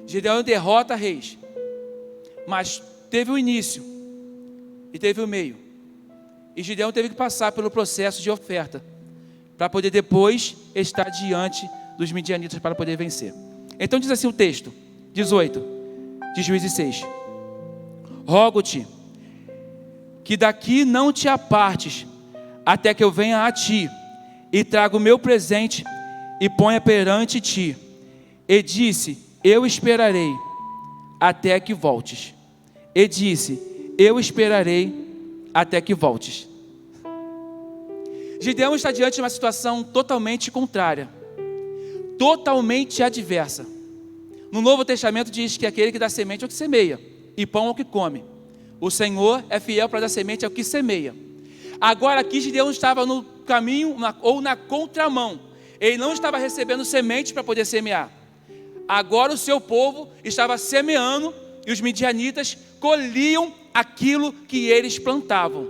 Gideão derrota reis, mas teve o início e teve o meio. E Gideão teve que passar pelo processo de oferta para poder depois estar diante dos midianitas para poder vencer. Então diz assim o texto, 18, de Juízes 6. Rogo-te que daqui não te apartes, até que eu venha a ti e traga o meu presente e ponha perante ti. E disse, eu esperarei até que voltes. E disse, eu esperarei até que voltes. Gideão está diante de uma situação totalmente contrária, totalmente adversa. No Novo Testamento diz que aquele que dá semente é o que semeia, e pão é o que come. O Senhor é fiel para dar semente ao que semeia. Agora aqui Gideão estava no caminho ou na contramão. Ele não estava recebendo semente para poder semear. Agora o seu povo estava semeando e os midianitas colhiam aquilo que eles plantavam.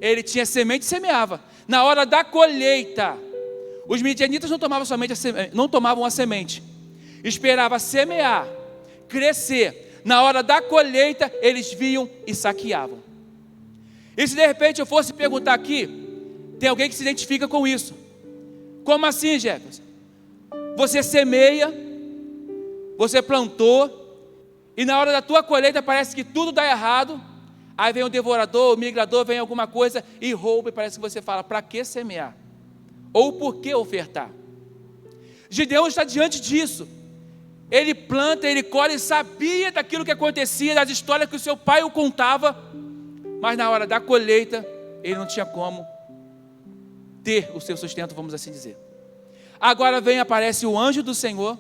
Ele tinha semente e semeava. Na hora da colheita, os midianitas não tomavam a semente. Esperava semear, crescer. Na hora da colheita, eles viam e saqueavam. E se de repente eu fosse perguntar aqui, tem alguém que se identifica com isso? Como assim, Jefferson? Você semeia, você plantou, e na hora da tua colheita parece que tudo dá errado. Aí vem o devorador, o migrador, vem alguma coisa e rouba, e parece que você fala, para que semear? Ou por que ofertar? Gideão está diante disso. Ele planta, ele colhe, sabia daquilo que acontecia, das histórias que o seu pai o contava, mas na hora da colheita, ele não tinha como ter o seu sustento, vamos assim dizer. Agora aparece o anjo do Senhor,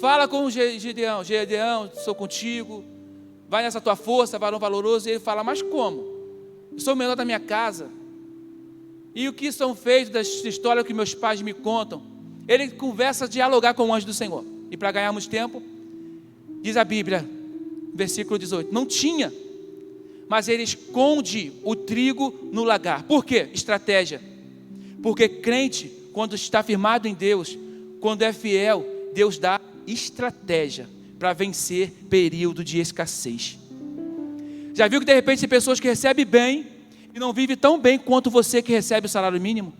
fala com Gideão, Gideão, sou contigo, vai nessa tua força, varão valoroso. E ele fala, mas como? Eu sou o menor da minha casa, e o que são feitos das histórias que meus pais me contam? Ele conversa, dialogar com o anjo do Senhor. E para ganharmos tempo, diz a Bíblia, versículo 18, não tinha, mas ele esconde o trigo no lagar. Por quê? Estratégia. Porque crente, quando está firmado em Deus, quando é fiel, Deus dá estratégia para vencer período de escassez. Já viu que de repente tem pessoas que recebem bem e não vivem tão bem quanto você que recebe o salário mínimo?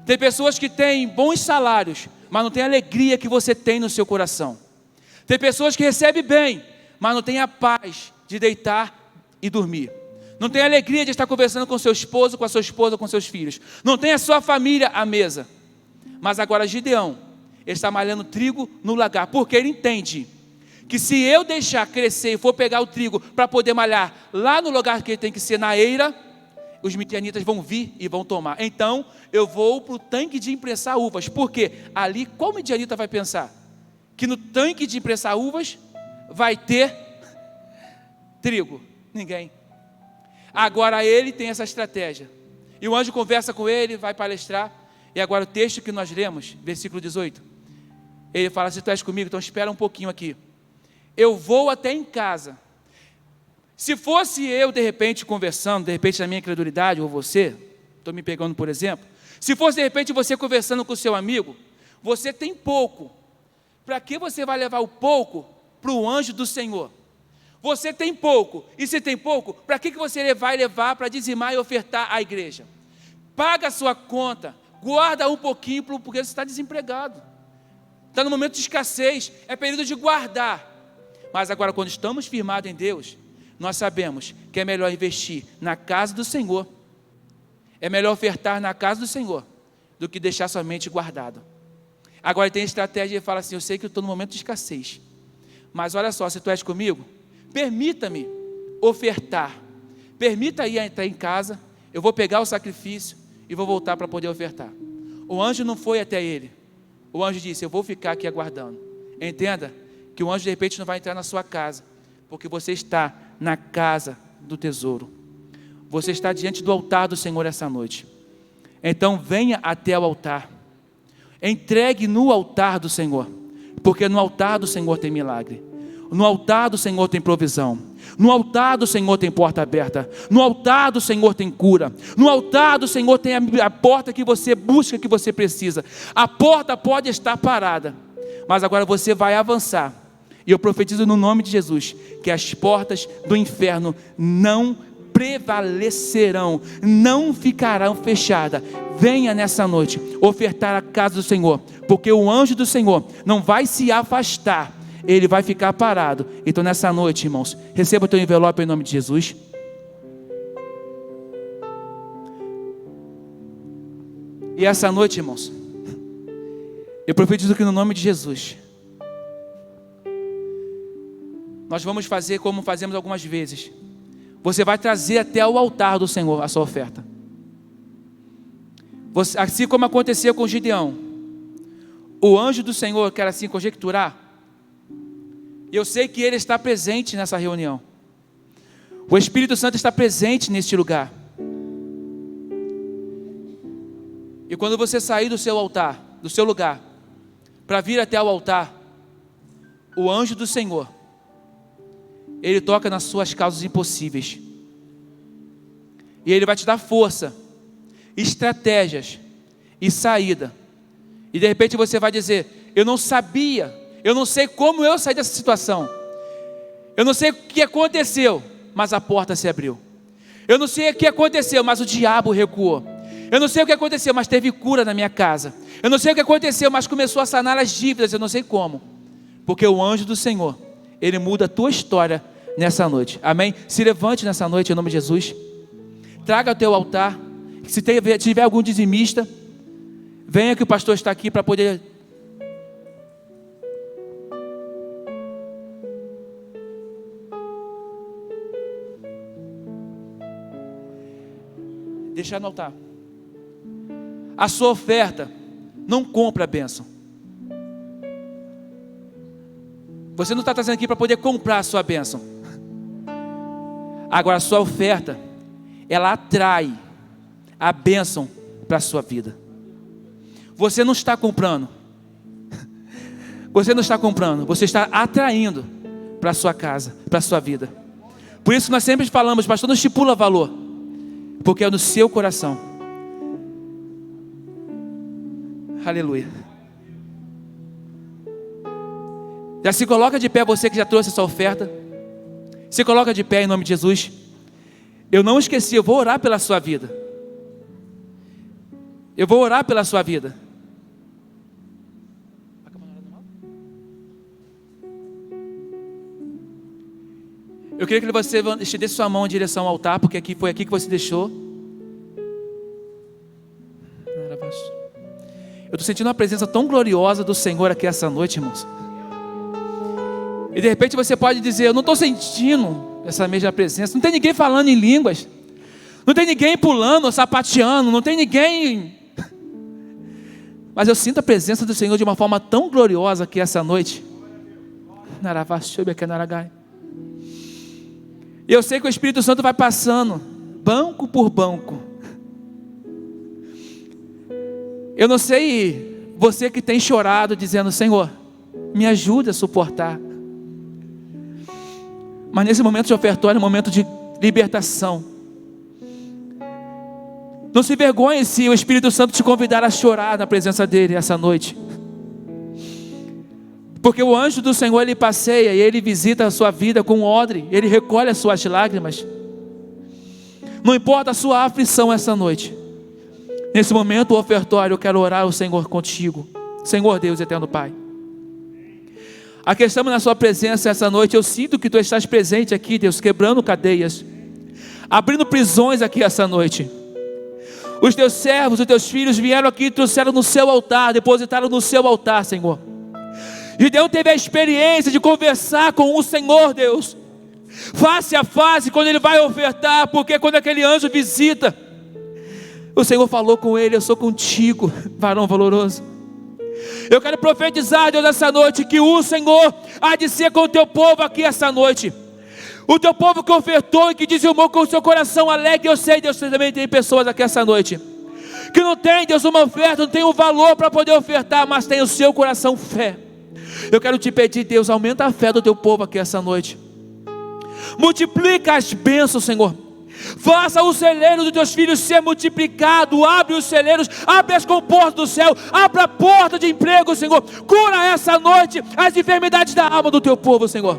Tem pessoas que têm bons salários, mas não tem a alegria que você tem no seu coração. Tem pessoas que recebem bem, mas não tem a paz de deitar e dormir. Não tem a alegria de estar conversando com seu esposo, com a sua esposa, com seus filhos. Não tem a sua família à mesa. Mas agora Gideão está malhando trigo no lagar, porque ele entende que se eu deixar crescer e for pegar o trigo para poder malhar lá no lugar que ele tem que ser, na eira, os midianitas vão vir e vão tomar. Então eu vou para o tanque de imprensar uvas. Porque ali, qual midianita vai pensar? Que no tanque de imprensar uvas vai ter trigo? Ninguém. Agora ele tem essa estratégia. E o anjo conversa com ele, vai palestrar. E agora o texto que nós lemos, versículo 18. Ele fala, se tu és comigo, então espera um pouquinho aqui. Eu vou até em casa. Se fosse eu, de repente, conversando, de repente na minha incredulidade, ou você, estou me pegando por exemplo, se fosse de repente você conversando com o seu amigo, você tem pouco, para que você vai levar o pouco para o anjo do Senhor? Você tem pouco, e se tem pouco, para que você vai levar para dizimar e ofertar à igreja? Paga a sua conta, guarda um pouquinho, porque você está desempregado, está no momento de escassez, é período de guardar. Mas agora, quando estamos firmados em Deus, nós sabemos que é melhor investir na casa do Senhor, é melhor ofertar na casa do Senhor, do que deixar somente guardado. Agora ele tem estratégia e fala assim, eu sei que eu estou no momento de escassez, mas olha só, se tu és comigo, permita-me ofertar, permita ir entrar em casa, eu vou pegar o sacrifício e vou voltar para poder ofertar. O anjo não foi até ele, o anjo disse, eu vou ficar aqui aguardando. Entenda que o anjo de repente não vai entrar na sua casa, porque você está na casa do tesouro. Você está diante do altar do Senhor essa noite. Então venha até o altar. Entregue no altar do Senhor. Porque no altar do Senhor tem milagre. No altar do Senhor tem provisão. No altar do Senhor tem porta aberta. No altar do Senhor tem cura. No altar do Senhor tem a porta que você busca, que você precisa. A porta pode estar parada, mas agora você vai avançar. E eu profetizo no nome de Jesus, que as portas do inferno não prevalecerão, não ficarão fechadas. Venha nessa noite ofertar a casa do Senhor, porque o anjo do Senhor não vai se afastar, ele vai ficar parado. Então nessa noite, irmãos, receba o teu envelope em nome de Jesus. E essa noite, irmãos, eu profetizo que no nome de Jesus, nós vamos fazer como fazemos algumas vezes. Você vai trazer até o altar do Senhor a sua oferta. Assim como aconteceu com Gideão, o anjo do Senhor, eu quero assim conjecturar, eu sei que ele está presente nessa reunião. O Espírito Santo está presente neste lugar. E quando você sair do seu altar, do seu lugar, para vir até o altar, o anjo do Senhor, ele toca nas suas causas impossíveis. E ele vai te dar força, estratégias e saída. E de repente você vai dizer: eu não sabia, eu não sei como eu saí dessa situação, eu não sei o que aconteceu, mas a porta se abriu. Eu não sei o que aconteceu, mas o diabo recuou. Eu não sei o que aconteceu, mas teve cura na minha casa. Eu não sei o que aconteceu, mas começou a sanar as dívidas. Eu não sei como, porque o anjo do Senhor, ele muda a tua história nessa noite. Amém? Se levante nessa noite em nome de Jesus. Traga ao teu altar. Se tiver algum dizimista, venha que o pastor está aqui para poder... deixar no altar. A sua oferta não compra a bênção. Você não está trazendo aqui para poder comprar a sua bênção. Agora a sua oferta, ela atrai a bênção para a sua vida. Você não está comprando. Você não está comprando. Você está atraindo para a sua casa, para a sua vida. Por isso nós sempre falamos: pastor, não estipula valor, porque é no seu coração. Aleluia. Já se coloca de pé, você que já trouxe essa oferta. Se coloca de pé em nome de Jesus. Eu não esqueci, eu vou orar pela sua vida. Eu vou orar pela sua vida. Eu queria que você estendesse sua mão em direção ao altar, porque foi aqui que você deixou. Eu estou sentindo uma presença tão gloriosa do Senhor aqui essa noite, irmãos. E de repente você pode dizer: eu não estou sentindo essa mesma presença. Não tem ninguém falando em línguas. Não tem ninguém pulando ou sapateando. Não tem ninguém... Mas eu sinto a presença do Senhor de uma forma tão gloriosa aqui essa noite. E eu sei que o Espírito Santo vai passando banco por banco. Eu não sei, você que tem chorado dizendo: Senhor, me ajude a suportar. Mas nesse momento de ofertório é um momento de libertação. Não se envergonhe se o Espírito Santo te convidar a chorar na presença dele essa noite. Porque o anjo do Senhor, ele passeia e ele visita a sua vida com um odre. Ele recolhe as suas lágrimas. Não importa a sua aflição essa noite. Nesse momento, o ofertório, eu quero orar ao Senhor contigo. Senhor Deus eterno Pai, aqui estamos na sua presença essa noite. Eu sinto que tu estás presente aqui, Deus, quebrando cadeias, abrindo prisões aqui essa noite. Os teus servos, os teus filhos vieram aqui e trouxeram no seu altar, depositaram no seu altar, Senhor. Gideão teve a experiência de conversar com o Senhor, Deus, face a face, quando ele vai ofertar, porque quando aquele anjo visita, o Senhor falou com ele: eu sou contigo, varão valoroso. Eu quero profetizar, Deus, essa noite, que o Senhor há de ser com o teu povo aqui essa noite. O teu povo que ofertou e que dizimou com o seu coração alegre. Eu sei, Deus, que também tem pessoas aqui essa noite que não tem, Deus, uma oferta, não tem um valor para poder ofertar, mas tem o seu coração fé. Eu quero te pedir, Deus, aumenta a fé do teu povo aqui essa noite. Multiplica as bênçãos, Senhor. Faça o celeiro dos teus filhos ser multiplicado. Abre os celeiros, abre as comportas do céu, abre a porta de emprego, Senhor. Cura essa noite as enfermidades da alma do teu povo, Senhor.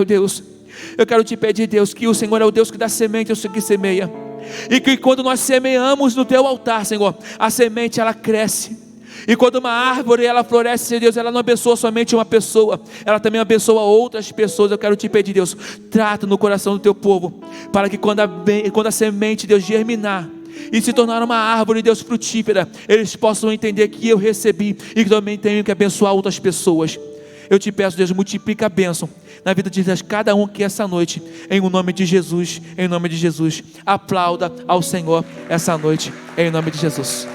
Deus, eu quero te pedir, Deus, que o Senhor é o Deus que dá semente ao que semeia, e que quando nós semeamos no teu altar, Senhor, a semente ela cresce. E quando uma árvore ela floresce, Deus, ela não abençoa somente uma pessoa, ela também abençoa outras pessoas. Eu quero te pedir, Deus, trata no coração do teu povo, para que quando a semente, Deus, germinar e se tornar uma árvore, Deus, frutífera, eles possam entender que eu recebi e que também tenho que abençoar outras pessoas. Eu te peço, Deus, multiplica a bênção na vida de cada um aqui essa noite, em nome de Jesus, em nome de Jesus. Aplauda ao Senhor essa noite, em nome de Jesus.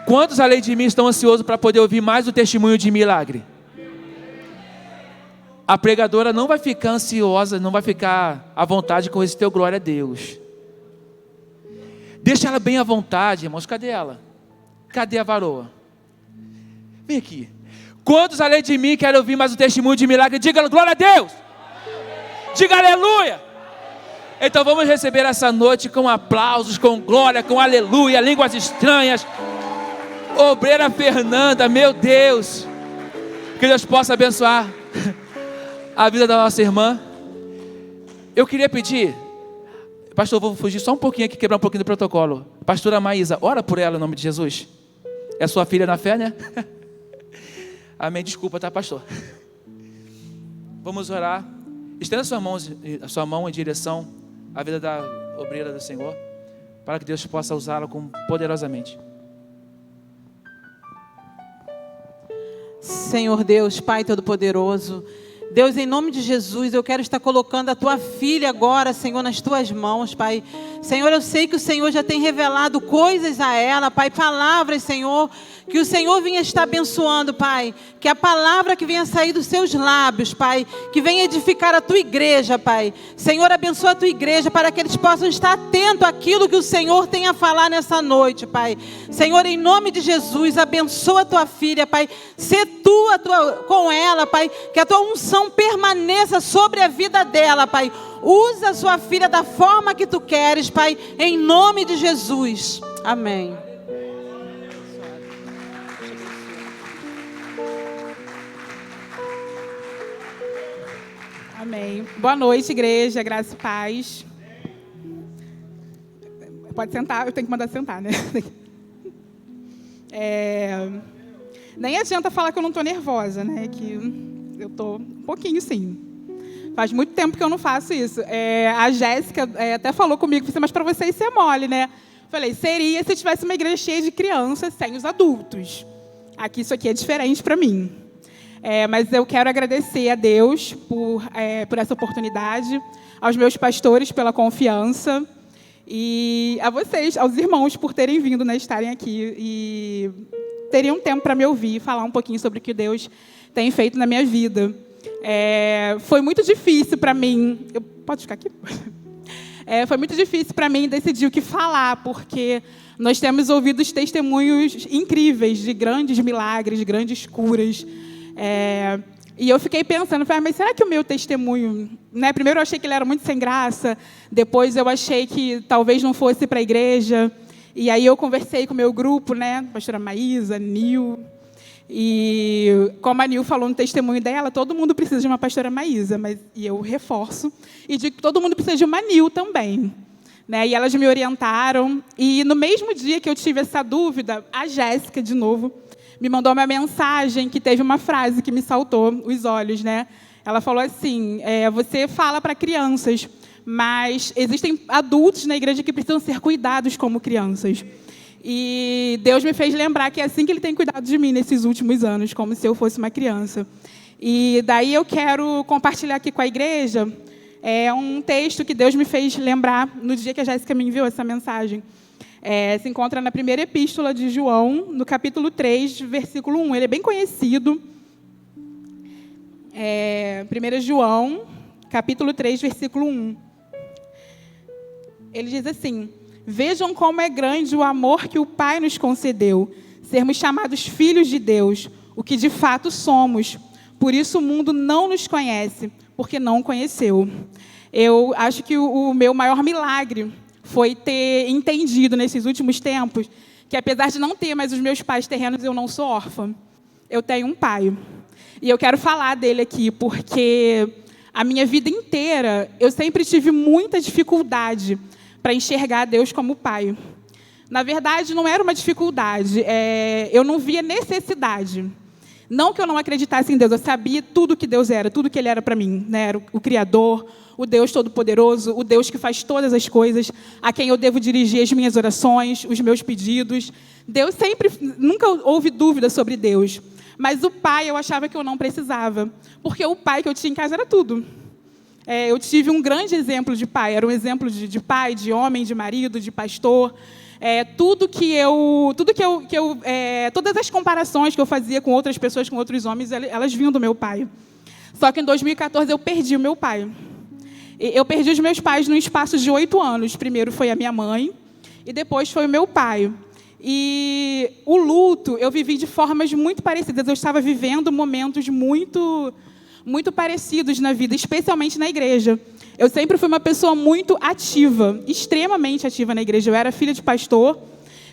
Quantos além de mim estão ansiosos para poder ouvir mais o testemunho de milagre? A pregadora não vai ficar ansiosa, não vai ficar à vontade com esse teu glória a Deus. Deixa ela bem à vontade, irmãos. Cadê ela? Cadê a varoa? Vem aqui. Quantos além de mim querem ouvir mais o testemunho de milagre? Diga glória a Deus. Diga aleluia. Então vamos receber essa noite com aplausos, com glória, com aleluia, línguas estranhas. Obreira Fernanda, meu Deus, que Deus possa abençoar a vida da nossa irmã. Eu queria pedir, pastor, vou fugir só um pouquinho aqui, quebrar um pouquinho do protocolo. Pastora Maísa, ora por ela em nome de Jesus. É sua filha na fé, né? Amém, desculpa, tá, pastor? Vamos orar. Estenda a sua mão em direção à vida da obreira do Senhor, para que Deus possa usá-la poderosamente. Senhor Deus, Pai Todo-Poderoso, Deus, em nome de Jesus, eu quero estar colocando a tua filha agora, Senhor, nas tuas mãos, Pai. Senhor, eu sei que o Senhor já tem revelado coisas a ela, Pai, palavras, Senhor, que o Senhor venha estar abençoando, Pai. Que a palavra que venha sair dos seus lábios, Pai, que venha edificar a tua igreja, Pai. Senhor, abençoa a tua igreja para que eles possam estar atentos àquilo que o Senhor tem a falar nessa noite, Pai. Senhor, em nome de Jesus, abençoa a tua filha, Pai. Sê tu com ela, Pai, que a tua unção permaneça sobre a vida dela, Pai. Usa a sua filha da forma que tu queres, Pai, em nome de Jesus. Amém. Amém. Boa noite, igreja, graça e paz. Pode sentar, eu tenho que mandar sentar, né? Nem adianta falar que eu não estou nervosa, né? Que eu estou um pouquinho, sim. Faz muito tempo que eu não faço isso. A Jéssica até falou comigo, mas para vocês isso é mole, né? Falei, seria se tivesse uma igreja cheia de crianças sem os adultos. Aqui, isso aqui é diferente para mim. Mas eu quero agradecer a Deus por essa oportunidade, aos meus pastores pela confiança e a vocês, aos irmãos, por terem vindo, né, estarem aqui e terem um tempo para me ouvir e falar um pouquinho sobre o que Deus tem feito na minha vida. Foi muito difícil para mim... Pode ficar aqui? Foi muito difícil para mim decidir o que falar, porque nós temos ouvido os testemunhos incríveis de grandes milagres, de grandes curas. E eu fiquei pensando, mas será que o meu testemunho... Né? Primeiro eu achei que ele era muito sem graça, depois eu achei que talvez não fosse para a igreja. E aí eu conversei com o meu grupo, né? Pastora Maísa, Nil. E como a Nil falou no testemunho dela, todo mundo precisa de uma pastora Maísa, e eu reforço e digo que todo mundo precisa de uma Nil também. Né? E elas me orientaram. E no mesmo dia que eu tive essa dúvida, a Jéssica, de novo, me mandou uma mensagem que teve uma frase que me saltou os olhos, né? Ela falou assim, você fala para crianças, mas existem adultos na igreja que precisam ser cuidados como crianças. E Deus me fez lembrar que é assim que Ele tem cuidado de mim nesses últimos anos, como se eu fosse uma criança. E daí eu quero compartilhar aqui com a igreja um texto que Deus me fez lembrar no dia que a Jéssica me enviou essa mensagem. Se encontra na primeira epístola de João, no capítulo 3, versículo 1. Ele é bem conhecido. 1 João, capítulo 3, versículo 1. Ele diz assim: vejam como é grande o amor que o Pai nos concedeu, sermos chamados filhos de Deus, o que de fato somos. Por isso o mundo não nos conhece, porque não conheceu. Eu acho que o meu maior milagre foi ter entendido nesses últimos tempos que, apesar de não ter mais os meus pais terrenos, eu não sou órfã. Eu tenho um pai. E eu quero falar dele aqui, porque a minha vida inteira eu sempre tive muita dificuldade para enxergar Deus como pai. Na verdade, não era uma dificuldade, eu não via necessidade. Não que eu não acreditasse em Deus, eu sabia tudo que Deus era, tudo que Ele era para mim, né? Era o Criador, o Deus Todo-Poderoso, o Deus que faz todas as coisas, a quem eu devo dirigir as minhas orações, os meus pedidos. Deus sempre, nunca houve dúvida sobre Deus. Mas o pai eu achava que eu não precisava, porque o pai que eu tinha em casa era tudo. Eu tive um grande exemplo de pai, era um exemplo de pai, de homem, de marido, de pastor. Todas as comparações que eu fazia com outras pessoas, com outros homens, elas vinham do meu pai. Só que em 2014 eu perdi o meu pai. Eu perdi os meus pais num espaço de 8 anos. Primeiro foi a minha mãe e depois foi o meu pai. E o luto eu vivi de formas muito parecidas. Eu estava vivendo momentos muito parecidos na vida, especialmente na igreja. Eu sempre fui uma pessoa muito ativa, extremamente ativa na igreja. Eu era filha de pastor,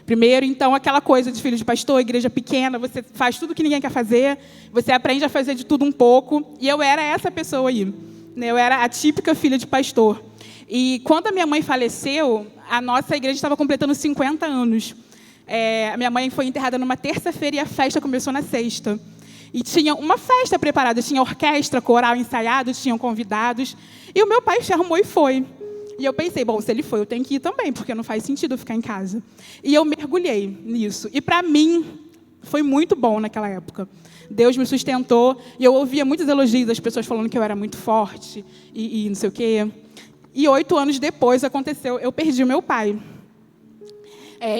primeiro, então aquela coisa de filho de pastor, igreja pequena, você faz tudo que ninguém quer fazer, você aprende a fazer de tudo um pouco, e eu era essa pessoa aí, né? Eu era a típica filha de pastor. E quando a minha mãe faleceu, a nossa igreja estava completando 50 anos. A minha mãe foi enterrada numa terça-feira e a festa começou na sexta. E tinha uma festa preparada, tinha orquestra, coral ensaiado, tinham convidados. E o meu pai se arrumou e foi. E eu pensei, bom, se ele foi, eu tenho que ir também, porque não faz sentido eu ficar em casa. E eu mergulhei nisso. E para mim, foi muito bom naquela época. Deus me sustentou. E eu ouvia muitos elogios das pessoas falando que eu era muito forte e não sei o quê. E 8 anos depois aconteceu, eu perdi o meu pai.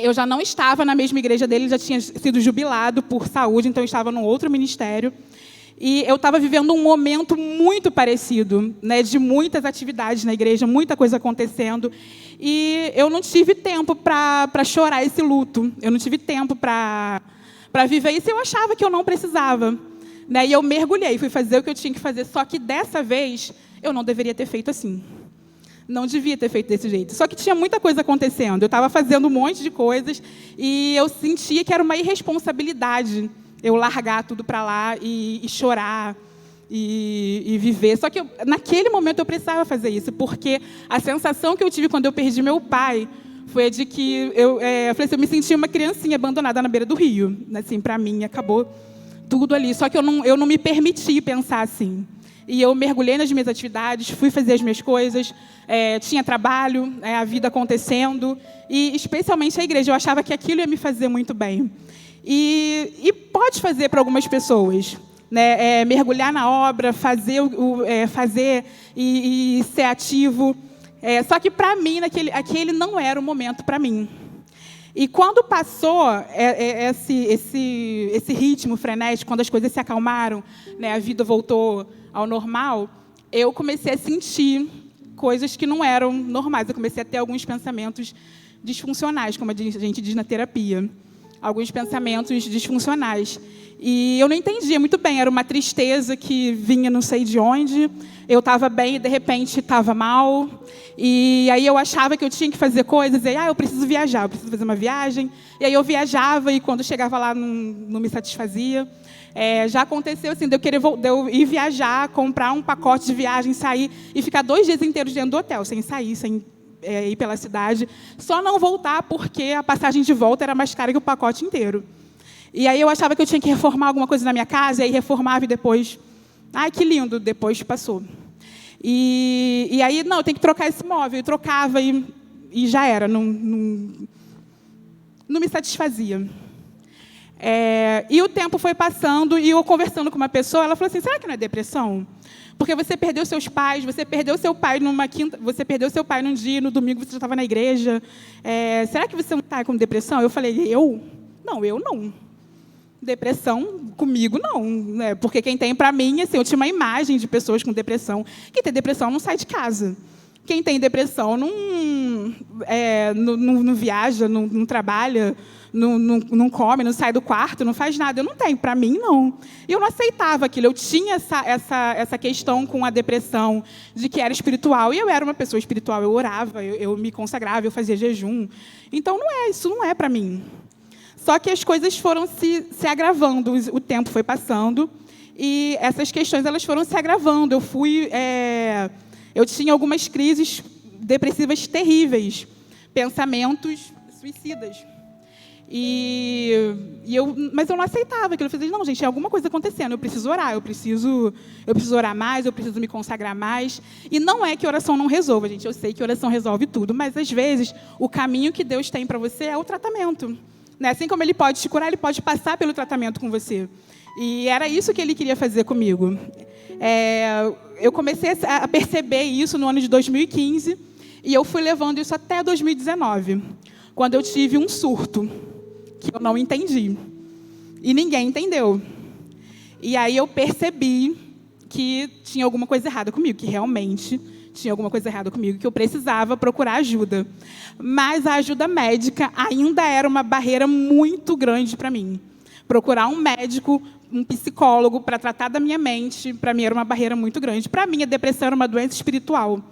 Eu já não estava na mesma igreja dele, já tinha sido jubilado por saúde, então eu estava num outro ministério. E eu estava vivendo um momento muito parecido, né, de muitas atividades na igreja, muita coisa acontecendo. E eu não tive tempo para chorar esse luto. Eu não tive tempo para viver isso. Eu achava que eu não precisava, né? E eu mergulhei, fui fazer o que eu tinha que fazer. Só que dessa vez, eu não deveria ter feito assim. Não devia ter feito desse jeito. Só que tinha muita coisa acontecendo. Eu estava fazendo um monte de coisas e eu sentia que era uma irresponsabilidade eu largar tudo para lá e chorar e viver. Só que naquele momento eu precisava fazer isso, porque a sensação que eu tive quando eu perdi meu pai foi a de que eu falei assim, eu me sentia uma criancinha abandonada na beira do rio. Assim, para mim, acabou tudo ali. Só que eu não me permiti pensar assim. E eu mergulhei nas minhas atividades, fui fazer as minhas coisas, tinha trabalho, a vida acontecendo, e especialmente a igreja. Eu achava que aquilo ia me fazer muito bem. E pode fazer para algumas pessoas, né? Mergulhar na obra, fazer e ser ativo. Só que para mim, aquele não era o momento para mim. E quando passou esse ritmo frenético, quando as coisas se acalmaram, né, a vida voltou ao normal, eu comecei a sentir coisas que não eram normais. Eu comecei a ter alguns pensamentos disfuncionais, como a gente diz na terapia. Alguns pensamentos disfuncionais. E eu não entendia muito bem. Era uma tristeza que vinha não sei de onde. Eu estava bem e, de repente, estava mal. E aí eu achava que eu tinha que fazer coisas. E aí, eu preciso viajar, eu preciso fazer uma viagem. E aí eu viajava e, quando chegava lá, não me satisfazia. Já aconteceu assim, de eu ir viajar, comprar um pacote de viagem, sair e ficar 2 dias inteiros dentro do hotel, sem sair, sem ir pela cidade. Só não voltar porque a passagem de volta era mais cara que o pacote inteiro. E aí eu achava que eu tinha que reformar alguma coisa na minha casa, e aí reformava e depois... Ai, que lindo, depois passou. E aí, não, eu tenho que trocar esse móvel. Eu trocava e já era, não me satisfazia. E o tempo foi passando e eu conversando com uma pessoa, ela falou assim, será que não é depressão? Porque você perdeu seus pais, você perdeu seu pai numa quinta, você perdeu seu pai num dia, no domingo você já estava na igreja. Será que você não está com depressão? Eu falei, eu? Não, eu não. Depressão, comigo, não. Né? Porque quem tem, para mim, assim, eu tinha uma imagem de pessoas com depressão. Quem tem depressão não sai de casa. Quem tem depressão não viaja, não trabalha, não come, não sai do quarto, não faz nada. Eu não tenho, para mim, não. E eu não aceitava aquilo. Eu tinha essa questão com a depressão de que era espiritual. E eu era uma pessoa espiritual, eu orava, eu me consagrava, eu fazia jejum. Então, isso não é para mim. Só que as coisas foram se agravando, o tempo foi passando, e essas questões elas foram se agravando. Eu tinha algumas crises depressivas terríveis, pensamentos suicidas. Mas eu não aceitava aquilo. Eu falei, não, gente, tem alguma coisa acontecendo, eu preciso orar, eu preciso orar mais, eu preciso me consagrar mais. E não é que oração não resolva, gente. Eu sei que oração resolve tudo, mas às vezes o caminho que Deus tem para você é o tratamento. Né? Assim como Ele pode te curar, Ele pode passar pelo tratamento com você. E era isso que Ele queria fazer comigo. Eu comecei a perceber isso no ano de 2015 e eu fui levando isso até 2019, quando eu tive um surto que eu não entendi. E ninguém entendeu. E aí eu percebi que tinha alguma coisa errada comigo, que realmente tinha alguma coisa errada comigo, que eu precisava procurar ajuda. Mas a ajuda médica ainda era uma barreira muito grande para mim. Procurar um médico, um psicólogo para tratar da minha mente, para mim era uma barreira muito grande. Para mim, a depressão era uma doença espiritual.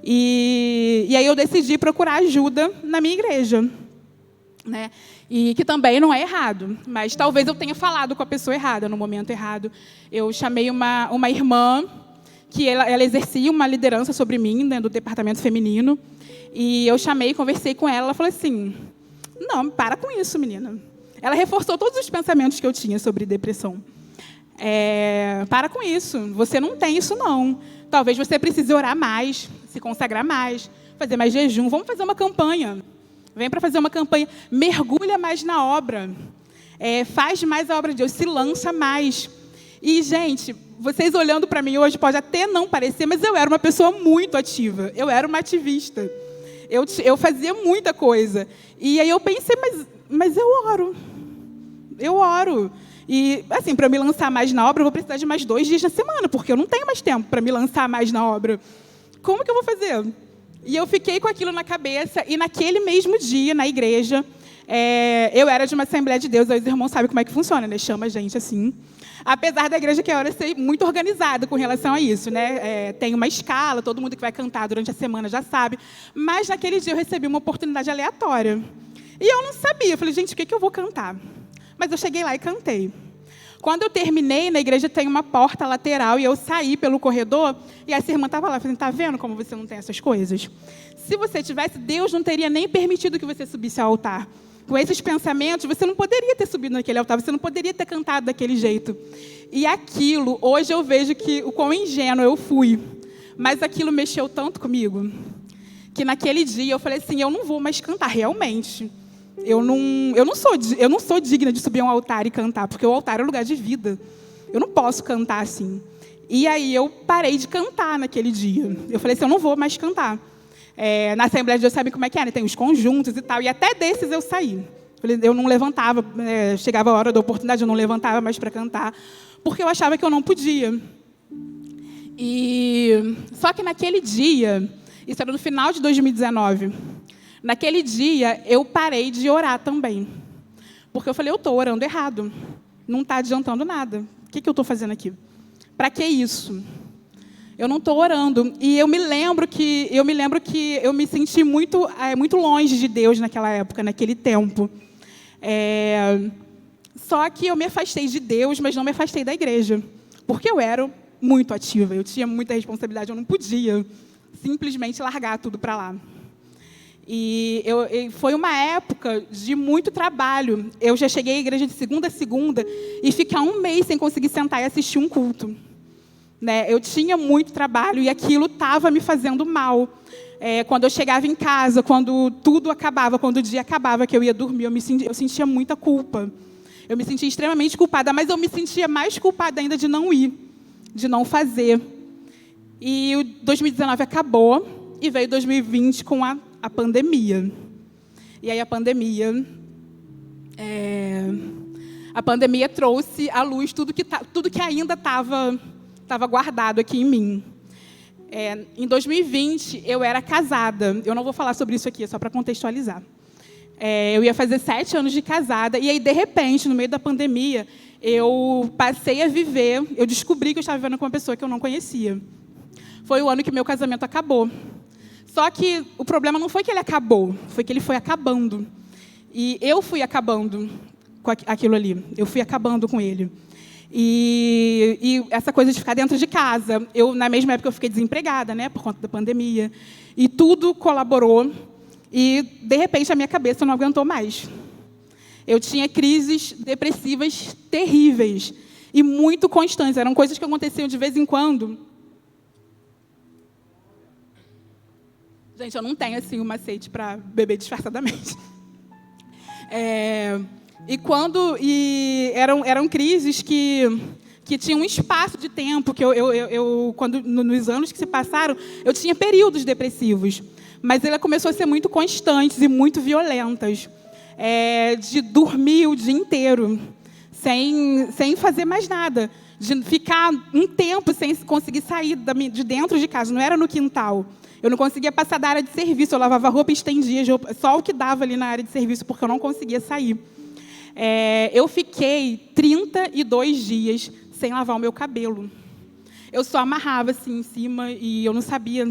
E aí eu decidi procurar ajuda na minha igreja. Né? E que também não é errado, mas talvez eu tenha falado com a pessoa errada, no momento errado. Eu chamei uma irmã, que ela exercia uma liderança sobre mim, né, do departamento feminino, e eu chamei, conversei com ela, ela falou assim, não, para com isso, menina. Ela reforçou todos os pensamentos que eu tinha sobre depressão. Para com isso, você não tem isso não. Talvez você precise orar mais, se consagrar mais, fazer mais jejum, vamos fazer uma campanha. Vem para fazer uma campanha, mergulha mais na obra, faz mais a obra de Deus, se lança mais. E, gente, vocês olhando para mim hoje, pode até não parecer, mas eu era uma pessoa muito ativa, eu era uma ativista. Eu fazia muita coisa. E aí eu pensei, mas eu oro. E, assim, para eu me lançar mais na obra, eu vou precisar de mais 2 dias na semana, porque eu não tenho mais tempo para me lançar mais na obra. Como que eu vou fazer? E eu fiquei com aquilo na cabeça, e naquele mesmo dia, na igreja, eu era de uma Assembleia de Deus, aí os irmãos sabem como é que funciona, né? Chama a gente assim. Apesar da igreja que eu era ser muito organizada com relação a isso, né? Tem uma escala, todo mundo que vai cantar durante a semana já sabe. Mas naquele dia eu recebi uma oportunidade aleatória. E eu não sabia, eu falei, gente, o que eu vou cantar? Mas eu cheguei lá e cantei. Quando eu terminei, na igreja tem uma porta lateral e eu saí pelo corredor e essa irmã estava lá, falando, tá vendo como você não tem essas coisas? Se você tivesse, Deus não teria nem permitido que você subisse ao altar. Com esses pensamentos, você não poderia ter subido naquele altar, você não poderia ter cantado daquele jeito. E aquilo, hoje eu vejo que o quão ingênuo eu fui, mas aquilo mexeu tanto comigo, que naquele dia eu falei assim, eu não vou mais cantar realmente. Eu não sou digna de subir a um altar e cantar, porque o altar é um lugar de vida. Eu não posso cantar assim. E aí eu parei de cantar naquele dia. Eu falei assim, eu não vou mais cantar. Na Assembleia de Deus, sabe como é que é, né? Tem os conjuntos e tal. E até desses eu saí. Eu não levantava, chegava a hora da oportunidade, eu não levantava mais para cantar, porque eu achava que eu não podia. Só que naquele dia, isso era no final de 2019, naquele dia, eu parei de orar também. Porque eu falei, eu estou orando errado. Não está adiantando nada. O que eu estou fazendo aqui? Para que isso? Eu não estou orando. E eu me lembro que eu me senti muito longe de Deus naquela época, naquele tempo. Só que eu me afastei de Deus, mas não me afastei da igreja. Porque eu era muito ativa, eu tinha muita responsabilidade, eu não podia simplesmente largar tudo para lá. E foi uma época de muito trabalho. Eu já cheguei à igreja de segunda a segunda e ficar 1 mês sem conseguir sentar e assistir um culto. Né? Eu tinha muito trabalho e aquilo estava me fazendo mal. Quando eu chegava em casa, quando tudo acabava, quando o dia acabava, que eu ia dormir, eu sentia muita culpa. Eu me sentia extremamente culpada, mas eu me sentia mais culpada ainda de não ir, de não fazer. E o 2019 acabou e veio 2020 com a pandemia. E aí a pandemia trouxe à luz tudo que ainda estava guardado aqui em mim. Em 2020, eu era casada. Eu não vou falar sobre isso aqui, é só para contextualizar. Eu ia fazer 7 anos de casada, e aí, de repente, no meio da pandemia, eu passei a viver, eu descobri que eu estava vivendo com uma pessoa que eu não conhecia. Foi o ano que meu casamento acabou. Só que o problema não foi que ele acabou, foi que ele foi acabando. E eu fui acabando com aquilo ali, eu fui acabando com ele. E essa coisa de ficar dentro de casa, na mesma época eu fiquei desempregada, né, por conta da pandemia, e tudo colaborou, e de repente a minha cabeça não aguentou mais. Eu tinha crises depressivas terríveis e muito constantes, eram coisas que aconteciam de vez em quando. Gente, eu não tenho assim um macete para beber disfarçadamente. Eram crises que tinham um espaço de tempo, que nos anos que se passaram, eu tinha períodos depressivos, mas ela começou a ser muito constantes e muito violentas, de dormir o dia inteiro, sem fazer mais nada, de ficar um tempo sem conseguir sair de dentro de casa, não era no quintal. Eu não conseguia passar da área de serviço, eu lavava roupa e estendia, só o que dava ali na área de serviço, porque eu não conseguia sair. Eu fiquei 32 dias sem lavar o meu cabelo. Eu só amarrava assim em cima e eu não sabia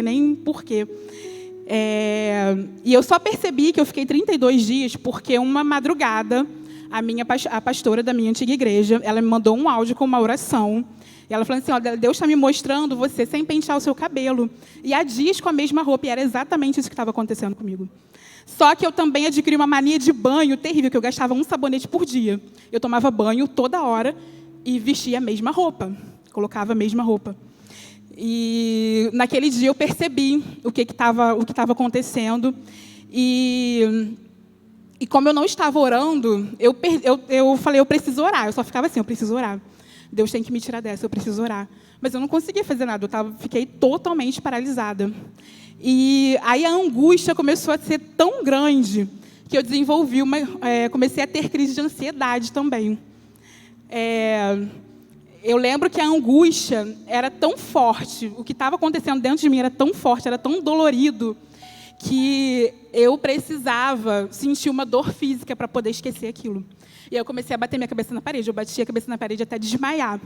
nem porquê. E eu só percebi que eu fiquei 32 dias porque uma madrugada, a pastora da minha antiga igreja, ela me mandou um áudio com uma oração. E ela falou assim, olha, Deus está me mostrando você sem pentear o seu cabelo. E há dias com a mesma roupa, e era exatamente isso que estava acontecendo comigo. Só que eu também adquiri uma mania de banho terrível, que eu gastava um sabonete por dia. Eu tomava banho toda hora e vestia a mesma roupa, colocava a mesma roupa. E naquele dia eu percebi o que estava acontecendo. E como eu não estava orando, eu falei, eu preciso orar. Eu só ficava assim, eu preciso orar. Deus tem que me tirar dessa, eu preciso orar. Mas eu não conseguia fazer nada, fiquei totalmente paralisada. E aí a angústia começou a ser tão grande que eu desenvolvi comecei a ter crise de ansiedade também. Eu lembro que a angústia era tão forte, o que estava acontecendo dentro de mim era tão forte, era tão dolorido, que eu precisava sentir uma dor física para poder esquecer aquilo. E aí eu comecei a bater minha cabeça na parede. Eu batia a cabeça na parede até desmaiar.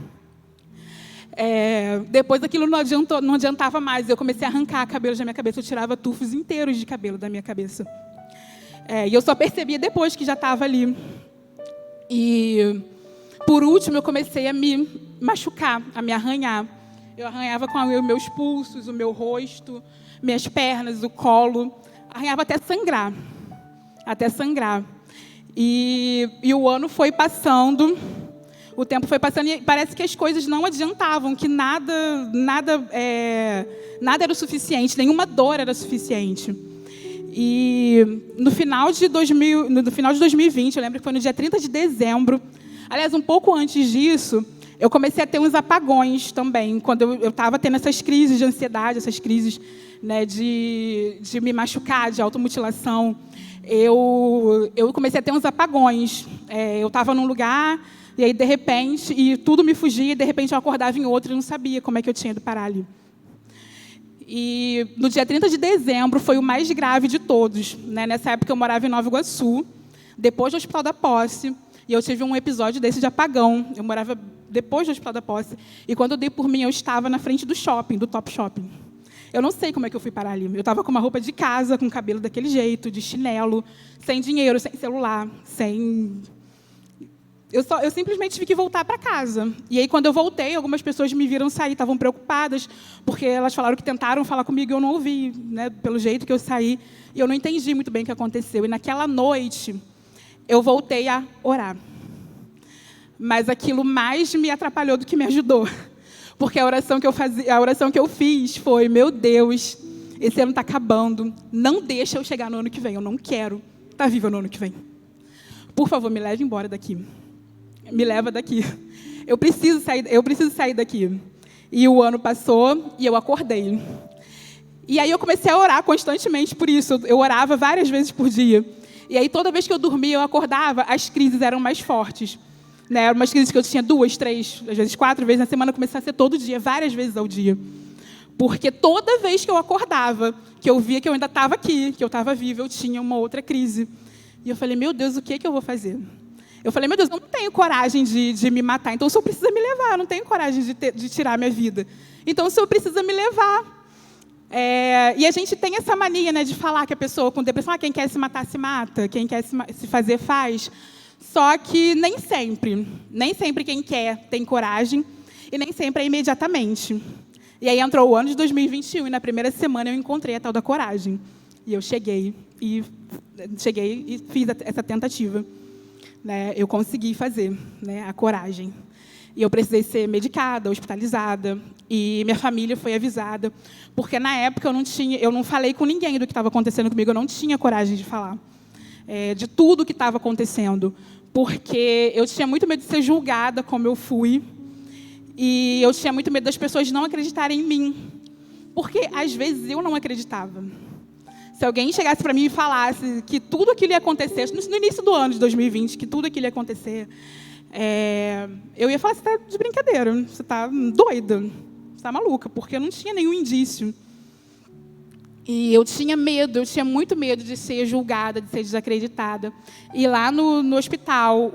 Depois daquilo não adiantava mais. Eu comecei a arrancar cabelo da minha cabeça. Eu tirava tufos inteiros de cabelo da minha cabeça. E eu só percebia depois que já estava ali. E, por último, eu comecei a me machucar, a me arranhar. Eu arranhava com os meus pulsos, o meu rosto, minhas pernas, o colo. Arranhava até sangrar. Até sangrar. E o ano foi passando, o tempo foi passando e parece que as coisas não adiantavam, que nada era o suficiente, nenhuma dor era suficiente. E no final de 2020, eu lembro que foi no dia 30 de dezembro, aliás, um pouco antes disso, eu comecei a ter uns apagões também, quando eu estava tendo essas crises de ansiedade, essas crises, né, de me machucar, de automutilação. Eu comecei a ter uns apagões. Eu estava num lugar, e aí, de repente, e tudo me fugia, e de repente eu acordava em outro e não sabia como é que eu tinha ido parar ali. E no dia 30 de dezembro foi o mais grave de todos. Né? Nessa época eu morava em Nova Iguaçu, depois do Hospital da Posse, e eu tive um episódio desse de apagão. Eu morava depois do Hospital da Posse, e quando eu dei por mim, eu estava na frente do shopping, do Top Shopping. Eu não sei como é que eu fui parar ali. Eu estava com uma roupa de casa, com o cabelo daquele jeito, de chinelo, sem dinheiro, sem celular, sem... Eu simplesmente tive que voltar para casa. E aí, quando eu voltei, algumas pessoas me viram sair, estavam preocupadas, porque elas falaram que tentaram falar comigo e eu não ouvi, né, pelo jeito que eu saí. E eu não entendi muito bem o que aconteceu. E naquela noite, eu voltei a orar. Mas aquilo mais me atrapalhou do que me ajudou. Porque a oração que eu fiz foi, meu Deus, esse ano está acabando, não deixa eu chegar no ano que vem, eu não quero estar viva no ano que vem. Por favor, me leve embora daqui. Me leva daqui. Eu preciso sair daqui. E o ano passou e eu acordei. E aí eu comecei a orar constantemente por isso. Eu orava várias vezes por dia. E aí toda vez que eu dormia, eu acordava, as crises eram mais fortes. Né? Eram umas crises que eu tinha 2, 3, às vezes 4 vezes na semana, começava a ser todo dia, várias vezes ao dia. Porque toda vez que eu acordava, que eu via que eu ainda estava aqui, que eu estava viva, eu tinha uma outra crise. E eu falei, meu Deus, o que é que eu vou fazer? Eu falei, meu Deus, eu não tenho coragem de me matar, então o Senhor precisa me levar, eu não tenho coragem de tirar minha vida. Então o Senhor precisa me levar. E a gente tem essa mania, né, de falar que a pessoa com depressão, quem quer se matar, se mata, quem quer se fazer, faz. Só que nem sempre quem quer tem coragem, e nem sempre é imediatamente. E aí entrou o ano de 2021, e na primeira semana eu encontrei a tal da coragem. E eu cheguei e fiz essa tentativa. Né? Eu consegui fazer, né, a coragem. E eu precisei ser medicada, hospitalizada, e minha família foi avisada, porque na época eu não falei com ninguém do que estava acontecendo comigo, eu não tinha coragem de falar de tudo o que estava acontecendo, porque eu tinha muito medo de ser julgada como eu fui, e eu tinha muito medo das pessoas não acreditarem em mim, porque às vezes eu não acreditava. Se alguém chegasse para mim e falasse que tudo aquilo ia acontecer, no início do ano de 2020, que tudo aquilo ia acontecer, eu ia falar, você está de brincadeira, você está doida, você está maluca, porque eu não tinha nenhum indício. E eu tinha muito medo de ser julgada, de ser desacreditada. E lá no hospital,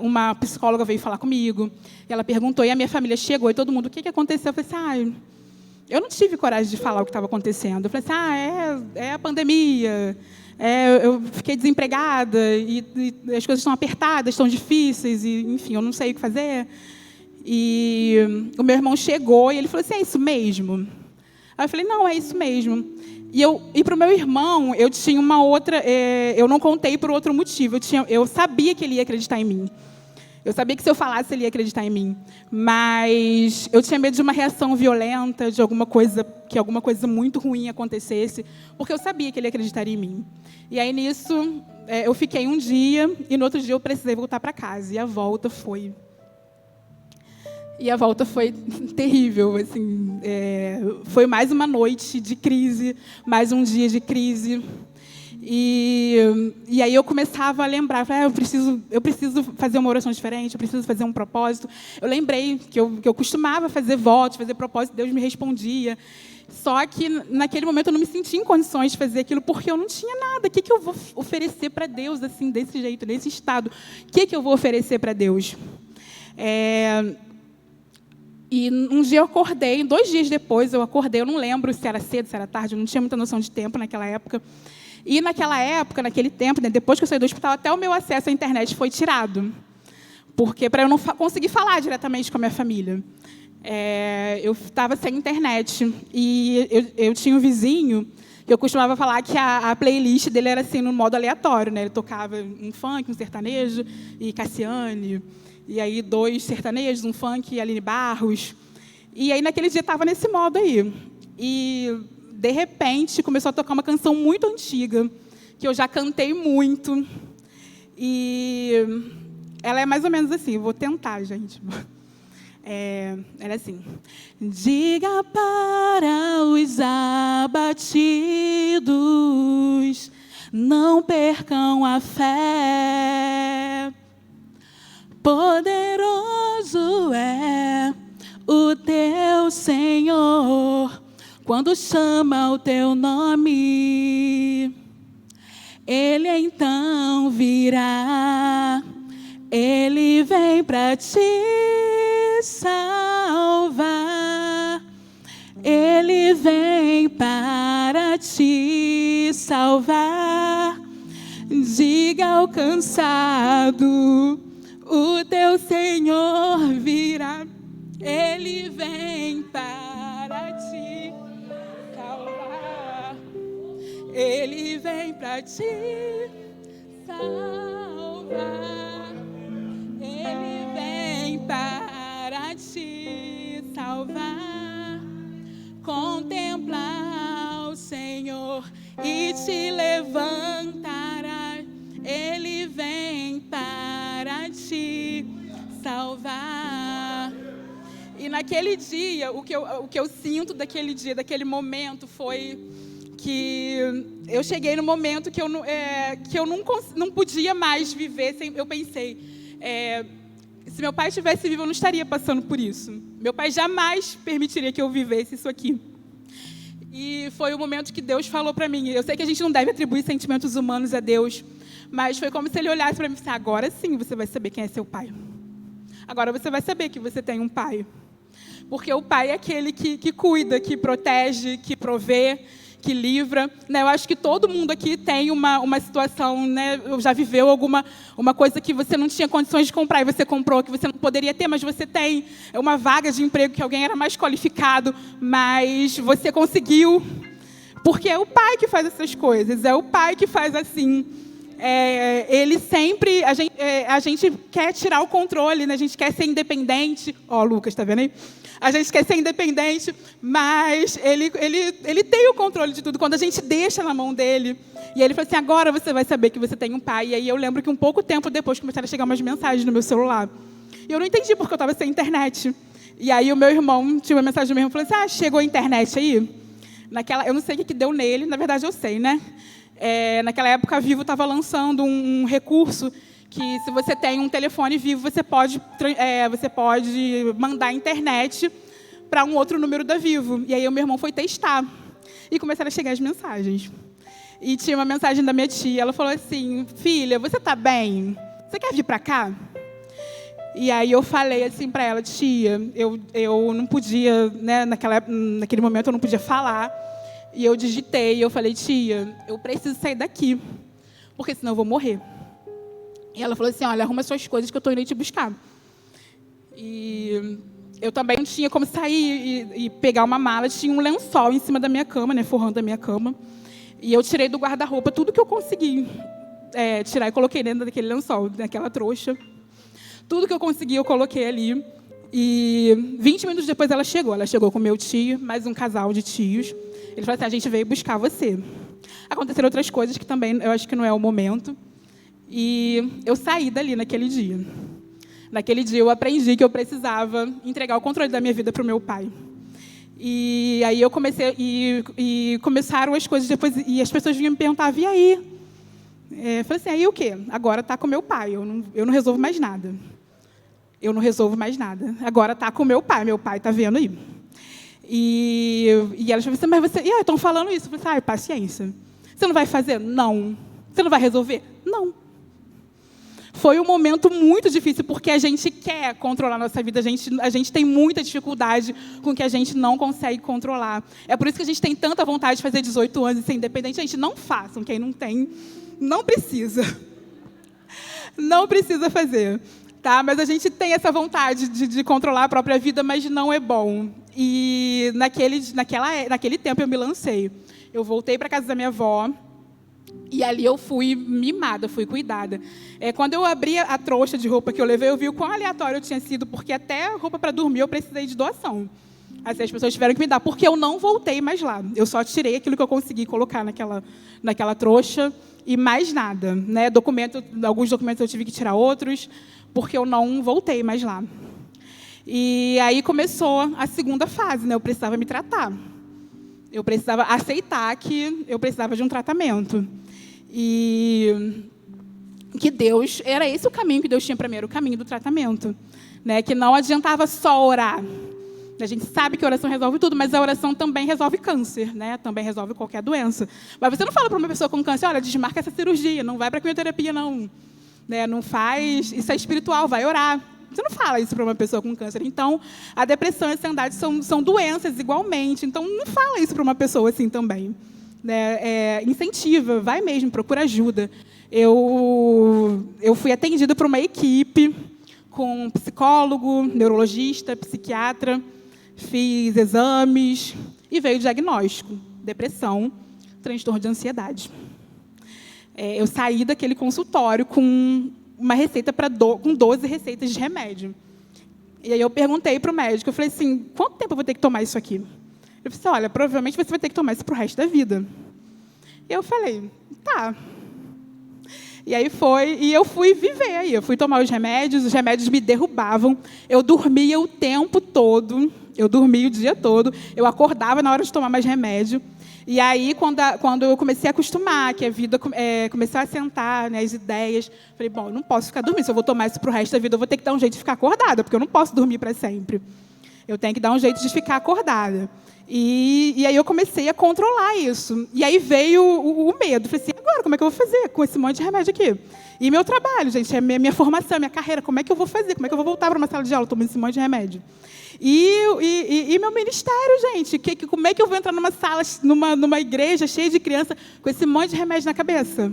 uma psicóloga veio falar comigo, e ela perguntou, e a minha família chegou, e todo mundo, o que aconteceu? Eu falei assim, eu não tive coragem de falar o que estava acontecendo. Eu falei assim, é a pandemia, eu fiquei desempregada, e as coisas estão apertadas, estão difíceis, e, enfim, eu não sei o que fazer. E o meu irmão chegou e ele falou assim, é isso mesmo? Aí eu falei, não, é isso mesmo. E para o meu irmão, eu tinha uma outra... eu não contei por outro motivo. Eu sabia que ele ia acreditar em mim. Eu sabia que se eu falasse, ele ia acreditar em mim. Mas eu tinha medo de uma reação violenta, de que alguma coisa muito ruim acontecesse, porque eu sabia que ele acreditaria em mim. E aí, nisso, eu fiquei um dia, e no outro dia eu precisei voltar para casa. E a volta foi terrível. Assim, foi mais uma noite de crise, mais um dia de crise. E aí eu começava a lembrar, eu preciso fazer uma oração diferente, eu preciso fazer um propósito. Eu lembrei que eu costumava fazer votos, fazer propósito, Deus me respondia. Só que, naquele momento, eu não me sentia em condições de fazer aquilo, porque eu não tinha nada. O que eu vou oferecer para Deus, assim, desse jeito, nesse estado? O que eu vou oferecer para Deus? E um dia eu acordei, 2 dias depois eu acordei, eu não lembro se era cedo, se era tarde, eu não tinha muita noção de tempo naquela época. E naquela época, naquele tempo, né, depois que eu saí do hospital, até o meu acesso à internet foi tirado. Porque para eu não conseguir falar diretamente com a minha família. Eu estava sem internet. E eu tinha um vizinho que eu costumava falar que a playlist dele era assim, no modo aleatório. Né? Ele tocava um funk, um sertanejo e Cassiane. E aí 2 sertanejos, um funk e Aline Barros. E aí naquele dia estava nesse modo aí. E de repente começou a tocar uma canção muito antiga, que eu já cantei muito. E ela é mais ou menos assim, vou tentar, gente. Ela é assim. Diga para os abatidos, não percam a fé. Poderoso é o teu Senhor, quando chama o teu nome, Ele então virá, Ele vem para te salvar, Ele vem para te salvar. Diga ao cansado, o teu Senhor virá, Ele vem para te salvar, Ele vem para te salvar, Ele vem para te salvar. Contempla o Senhor e te levantará, Ele vem para te salvar. E naquele dia, o que eu sinto daquele dia, daquele momento, foi que eu cheguei no momento que eu não podia mais viver sem. Eu pensei, Se meu pai estivesse vivo, eu não estaria passando por isso. Meu pai jamais permitiria que eu vivesse isso aqui. E foi o momento que Deus falou para mim. Eu sei que a gente não deve atribuir sentimentos humanos a Deus, mas foi como se ele olhasse para mim e disse: agora sim você vai saber quem é seu pai. Agora você vai saber que você tem um pai. Porque o pai é aquele que cuida, que protege, que provê, que livra. Né? Eu acho que todo mundo aqui tem uma situação, né? Já viveu uma coisa que você não tinha condições de comprar e você comprou, que você não poderia ter, mas você tem. É uma vaga de emprego que alguém era mais qualificado, mas você conseguiu. Porque é o pai que faz essas coisas, é o pai que faz assim. Ele sempre... A gente quer tirar o controle, né? A gente quer ser independente. Ó, Lucas, tá vendo aí? A gente quer ser independente, mas ele tem o controle de tudo. Quando a gente deixa na mão dele, e ele fala assim: agora você vai saber que você tem um pai. E aí eu lembro que um pouco tempo depois começaram a chegar umas mensagens no meu celular. E eu não entendi porque eu estava sem internet. E aí o meu irmão tinha uma mensagem do meu irmão, falou assim: chegou a internet aí? Eu não sei o que deu nele, na verdade eu sei, né? Naquela época a Vivo estava lançando um recurso que, se você tem um telefone Vivo, você pode mandar a internet para um outro número da Vivo. E aí o meu irmão foi testar. E começaram a chegar as mensagens. E tinha uma mensagem da minha tia. Ela falou assim: filha, você está bem? Você quer vir para cá? E aí eu falei assim para ela: tia, eu não podia, né, naquele momento eu não podia falar. E eu digitei, eu falei: tia, eu preciso sair daqui, porque senão eu vou morrer. E ela falou assim: olha, arruma suas coisas que eu estou indo te buscar. E eu também não tinha como sair e pegar uma mala. Tinha um lençol em cima da minha cama, né, forrando a minha cama. E eu tirei do guarda-roupa tudo que eu consegui tirar e coloquei dentro daquele lençol, daquela trouxa. Tudo que eu consegui eu coloquei ali. E 20 minutos depois ela chegou com meu tio, mais um casal de tios. Ele falou assim: a gente veio buscar você. Aconteceram outras coisas que também eu acho que não é o momento. E eu saí dali naquele dia. Naquele dia eu aprendi que eu precisava entregar o controle da minha vida para o meu pai. E aí eu comecei, e começaram as coisas depois, e as pessoas vinham me perguntar: e aí? Eu falei assim: aí o quê? Agora está com meu pai, eu não resolvo mais nada. Eu não resolvo mais nada. Agora está com meu pai está vendo aí. E elas falaram assim: mas você... E estão falando isso. Eu falei assim: paciência. Você não vai fazer? Não. Você não vai resolver? Não. Foi um momento muito difícil, porque a gente quer controlar a nossa vida, a gente tem muita dificuldade com o que a gente não consegue controlar. É por isso que a gente tem tanta vontade de fazer 18 anos e ser independente. Gente, não façam. Quem não tem, não precisa. Não precisa fazer. Tá? Mas a gente tem essa vontade de controlar a própria vida, mas não é bom. E naquele tempo eu me lancei. Eu voltei para a casa da minha avó. E ali eu fui mimada, fui cuidada. Quando eu abri a trouxa de roupa que eu levei, eu vi o quão aleatório eu tinha sido, porque até roupa para dormir eu precisei de doação. Assim, as pessoas tiveram que me dar, porque eu não voltei mais lá. Eu só tirei aquilo que eu consegui colocar naquela trouxa e mais nada. Né? Alguns documentos eu tive que tirar outros, porque eu não voltei mais lá. E aí começou a segunda fase, né? Eu precisava me tratar. Eu precisava aceitar que eu precisava de um tratamento. E que Deus... Era esse o caminho que Deus tinha para mim, era o caminho do tratamento. Né? Que não adiantava só orar. A gente sabe que a oração resolve tudo, mas a oração também resolve câncer, né? Também resolve qualquer doença. Mas você não fala para uma pessoa com câncer: olha, desmarca essa cirurgia, não vai para a quimioterapia, não. Né? Não faz... Isso é espiritual, vai orar. Você não fala isso para uma pessoa com câncer. Então, a depressão e a ansiedade são doenças igualmente. Então, não fala isso para uma pessoa assim também. Né? Incentiva, vai mesmo, procura ajuda. Eu fui atendida por uma equipe com psicólogo, neurologista, psiquiatra. Fiz exames e veio o diagnóstico: depressão, transtorno de ansiedade. Eu saí daquele consultório com uma receita com 12 receitas de remédio. E aí eu perguntei para o médico, eu falei assim: quanto tempo eu vou ter que tomar isso aqui? Ele falou assim: olha, provavelmente você vai ter que tomar isso para o resto da vida. E eu falei: tá. E aí eu fui viver aí, eu fui tomar os remédios me derrubavam, eu dormia o tempo todo, eu dormia o dia todo, eu acordava na hora de tomar mais remédio. E aí, quando eu comecei a acostumar, que a vida começou a assentar, né, as ideias, falei, bom, eu não posso ficar dormindo. Se eu vou tomar isso para o resto da vida, eu vou ter que dar um jeito de ficar acordada, porque eu não posso dormir para sempre. Eu tenho que dar um jeito de ficar acordada. E aí eu comecei a controlar isso. E aí veio o medo. Falei assim, agora, como é que eu vou fazer com esse monte de remédio aqui? E meu trabalho, gente, é minha formação, minha carreira. Como é que eu vou fazer? Como é que eu vou voltar para uma sala de aula tomando esse monte de remédio? E meu ministério, gente, como é que eu vou entrar numa sala, numa igreja cheia de criança com esse monte de remédio na cabeça?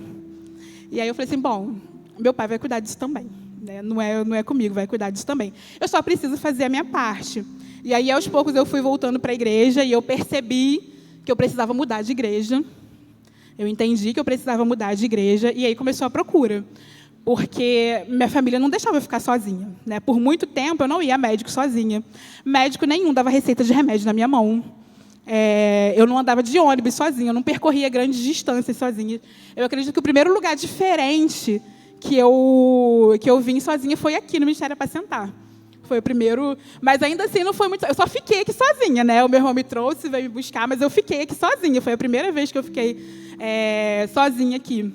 E aí eu falei assim, bom, meu pai vai cuidar disso também, né? Não é comigo, vai cuidar disso também. Eu só preciso fazer a minha parte. E aí, aos poucos, eu fui voltando para a igreja e eu percebi que eu precisava mudar de igreja. Eu entendi que eu precisava mudar de igreja e aí começou a procura. Porque minha família não deixava eu ficar sozinha, né? Por muito tempo, eu não ia a médico sozinha. Médico nenhum dava receita de remédio na minha mão. Eu não andava de ônibus sozinha, eu não percorria grandes distâncias sozinha. Eu acredito que o primeiro lugar diferente que eu vim sozinha foi aqui no Ministério Apacentar. Foi o primeiro, mas ainda assim não foi muito. Eu só fiquei aqui sozinha, né? O meu irmão me trouxe, veio me buscar, mas eu fiquei aqui sozinha. Foi a primeira vez que eu fiquei sozinha aqui.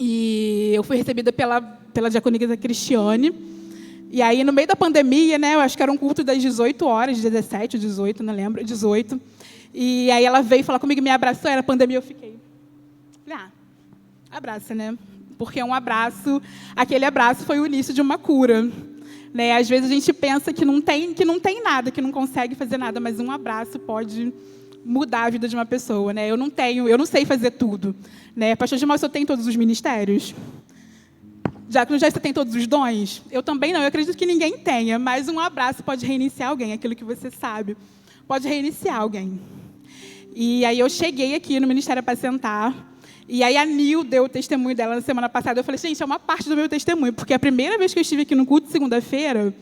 E eu fui recebida pela diaconisa Cristiane. E aí, no meio da pandemia, né? Eu acho que era um culto das 18 horas, 17, 18, não lembro, 18. E aí ela veio falar comigo, me abraçou, era pandemia, eu fiquei. Falei, abraça, né? Porque um abraço, aquele abraço foi o início de uma cura. Né? Às vezes a gente pensa que não tem nada, que não consegue fazer nada, mas um abraço pode mudar a vida de uma pessoa. Né? Eu não sei fazer tudo. Né? Pastor Gilmar, você tem todos os ministérios? Já que você tem todos os dons? Eu também não, eu acredito que ninguém tenha, mas um abraço pode reiniciar alguém, aquilo que você sabe, pode reiniciar alguém. E aí eu cheguei aqui no Ministério Apacentar, e aí a Nil deu o testemunho dela na semana passada. Eu falei, gente, é uma parte do meu testemunho, porque a primeira vez que eu estive aqui no culto de segunda-feira,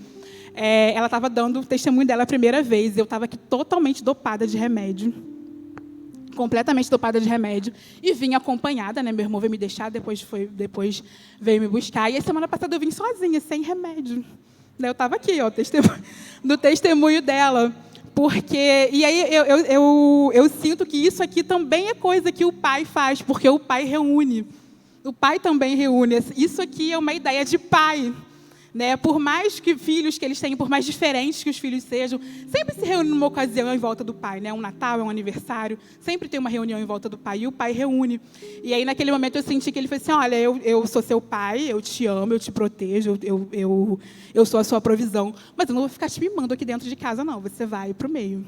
ela estava dando o testemunho dela a primeira vez. Eu estava aqui totalmente dopada de remédio. Completamente dopada de remédio. E vim acompanhada, né? Meu irmão veio me deixar, depois veio me buscar. E a semana passada eu vim sozinha, sem remédio. Eu estava aqui, ó, do testemunho dela. E aí eu sinto que isso aqui também é coisa que o pai faz, porque o pai reúne. O pai também reúne. Isso aqui é uma ideia de pai. Né? Por mais que filhos que eles tenham, por mais diferentes que os filhos sejam, sempre se reúne numa ocasião em volta do pai. Né? Um Natal, um aniversário, sempre tem uma reunião em volta do pai, e o pai reúne. E aí, naquele momento, eu senti que ele falou assim, olha, eu sou seu pai, eu te amo, eu te protejo, eu sou a sua provisão, mas eu não vou ficar te mimando aqui dentro de casa, não, você vai para o meio.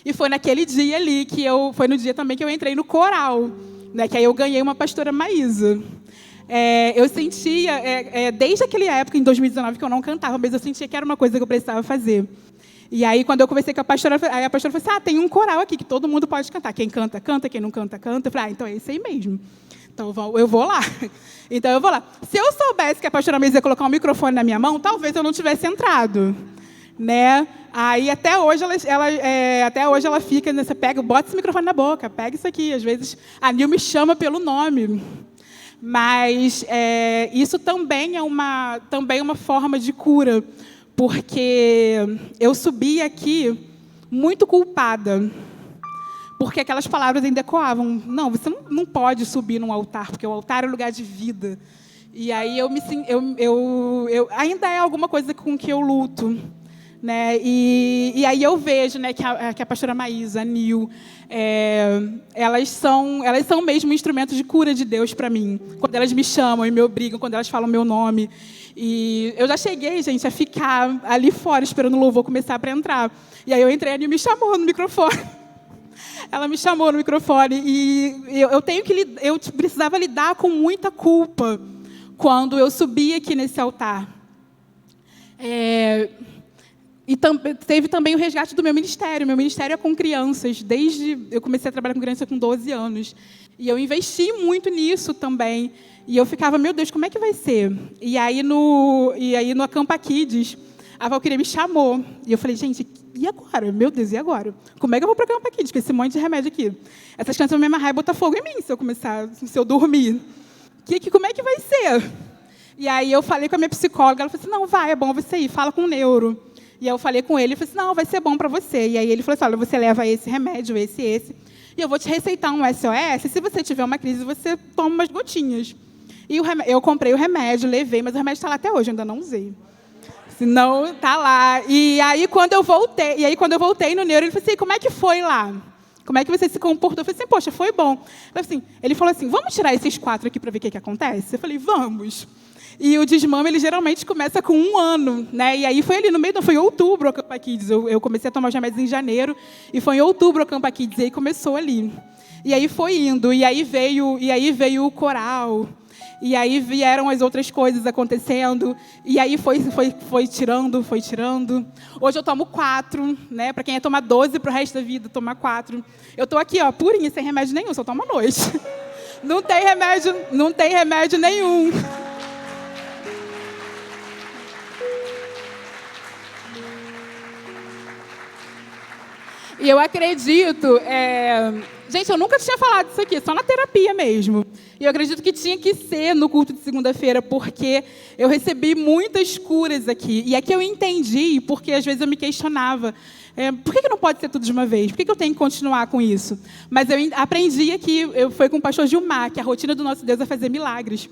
E foi naquele dia ali, foi no dia também que eu entrei no coral, né? Que aí eu ganhei uma pastora Maísa. Eu sentia, desde aquela época, em 2019, que eu não cantava, mas eu sentia que era uma coisa que eu precisava fazer. E aí, quando eu conversei com a pastora, a pastora falou assim, tem um coral aqui que todo mundo pode cantar. Quem canta, canta. Quem não canta, canta. Eu falei, então é isso aí mesmo. Então, eu vou lá. Então, eu vou lá. Se eu soubesse que a pastora Maísa ia colocar um microfone na minha mão, talvez eu não tivesse entrado. Né? Aí, até hoje ela fica nessa, bota esse microfone na boca, pega isso aqui. Às vezes, a Nil me chama pelo nome. Mas isso também é uma forma de cura, porque eu subi aqui muito culpada, porque aquelas palavras ainda ecoavam. Não, você não pode subir num altar, porque o altar é um lugar de vida. E aí ainda é alguma coisa com que eu luto. Né? E aí eu vejo, né, que a pastora Maísa, a Nil, elas são mesmo instrumentos de cura de Deus para mim. Quando elas me chamam e me obrigam, quando elas falam meu nome. E eu já cheguei, gente, a ficar ali fora esperando o louvor começar para entrar. E aí eu entrei, a Nil me chamou no microfone. Ela me chamou no microfone e eu precisava lidar com muita culpa quando eu subi aqui nesse altar. E teve também o resgate do meu ministério. Meu ministério é com crianças. Eu comecei a trabalhar com criança com 12 anos. E eu investi muito nisso também. E eu ficava, meu Deus, como é que vai ser? E aí no Acampa Kids, a Valquíria me chamou. E eu falei, gente, e agora? Meu Deus, e agora? Como é que eu vou para Acampa Kids com esse monte de remédio aqui? Essas crianças vão me amarrar e botar fogo em mim se eu dormir. Como é que vai ser? E aí eu falei com a minha psicóloga. Ela falou assim, não, vai, é bom você ir, fala com o neuro. E aí eu falei com ele, falei assim, não, vai ser bom para você. E aí ele falou assim, olha, você leva esse remédio, esse. e eu vou te receitar um SOS, se você tiver uma crise, você toma umas gotinhas. E eu comprei o remédio, levei, mas o remédio está lá até hoje, eu ainda não usei. Senão, tá lá. E aí, quando eu voltei no neuro, ele falou assim, como é que foi lá? Como é que você se comportou? Eu falei assim, poxa, foi bom. Ele falou assim, vamos tirar esses 4 aqui para ver o que acontece? Eu falei, vamos. E o desmame, ele geralmente começa com 1 ano, né? E aí foi ali no meio, foi em outubro a Campa Kids. Eu comecei a tomar os remédios em janeiro, e foi em outubro a Campa Kids, e aí começou ali. E aí foi indo, e aí veio o coral, e aí vieram as outras coisas acontecendo, e aí foi tirando. Hoje eu tomo 4, né? Para quem ia tomar 12 para o resto da vida, tomar 4. Eu estou aqui, ó, purinha, sem remédio nenhum, só tomo à noite. Não tem remédio nenhum. E eu acredito... Gente, eu nunca tinha falado disso aqui, só na terapia mesmo. E eu acredito que tinha que ser no culto de segunda-feira, porque eu recebi muitas curas aqui. E aqui eu entendi, porque às vezes eu me questionava. Por que não pode ser tudo de uma vez? Por que eu tenho que continuar com isso? Mas eu aprendi aqui, foi com o pastor Gilmar, que a rotina do nosso Deus é fazer milagres.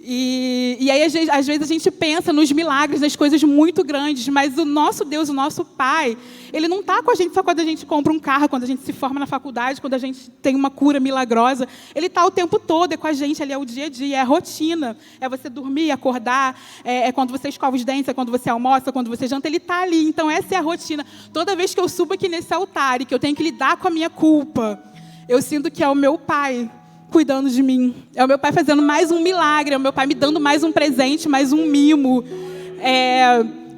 E aí, às vezes, a gente pensa nos milagres, nas coisas muito grandes, mas o nosso Deus, o nosso Pai, Ele não está com a gente só quando a gente compra um carro, quando a gente se forma na faculdade, quando a gente tem uma cura milagrosa. Ele está o tempo todo, é com a gente, ali é o dia a dia, é a rotina. É você dormir, acordar, é quando você escova os dentes, é quando você almoça, quando você janta, Ele está ali. Então, essa é a rotina. Toda vez que eu subo aqui nesse altar e que eu tenho que lidar com a minha culpa, eu sinto que é o meu Pai cuidando de mim. É o meu Pai fazendo mais um milagre, é o meu Pai me dando mais um presente, mais um mimo.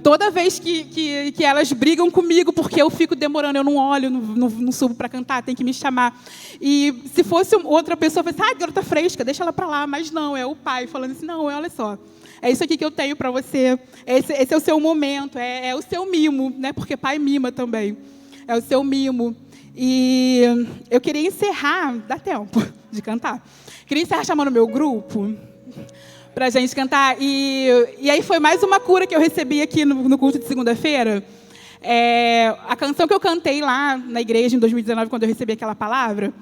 Toda vez que elas brigam comigo, porque eu fico demorando, eu não olho, não subo para cantar, tem que me chamar. E se fosse outra pessoa, eu falei, garota fresca, deixa ela para lá. Mas não, é o Pai falando assim, não, olha só, é isso aqui que eu tenho para você, esse é o seu momento, é o seu mimo, né? Porque Pai mima também, é o seu mimo. E eu queria encerrar, dá tempo de cantar. Queria encerrar chamando o meu grupo para a gente cantar. E aí foi mais uma cura que eu recebi aqui no culto de segunda-feira. A canção que eu cantei lá na igreja em 2019, quando eu recebi aquela palavra,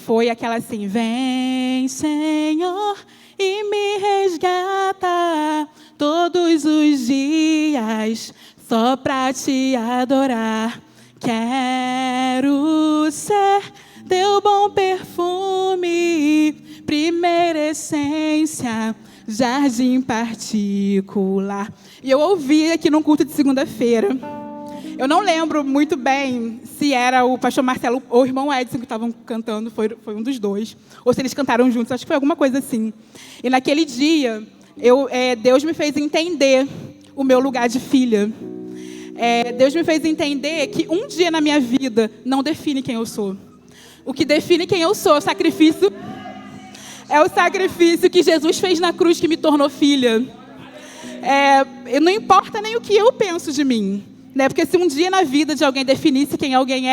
foi aquela assim: vem, Senhor, e me resgata todos os dias, só para te adorar. Quero ser teu bom perfume, primeira essência, jardim particular. E eu ouvi aqui num culto de segunda-feira. Eu não lembro muito bem se era o pastor Marcelo ou o irmão Edson que estavam cantando, foi um dos dois. Ou se eles cantaram juntos, acho que foi alguma coisa assim. E naquele dia, Deus me fez entender o meu lugar de filha. Deus me fez entender que um dia na minha vida não define quem eu sou. O que define quem eu sou é o sacrifício que Jesus fez na cruz, que me tornou filha. Não importa nem o que eu penso de mim, né? Porque se um dia na vida de alguém definisse quem alguém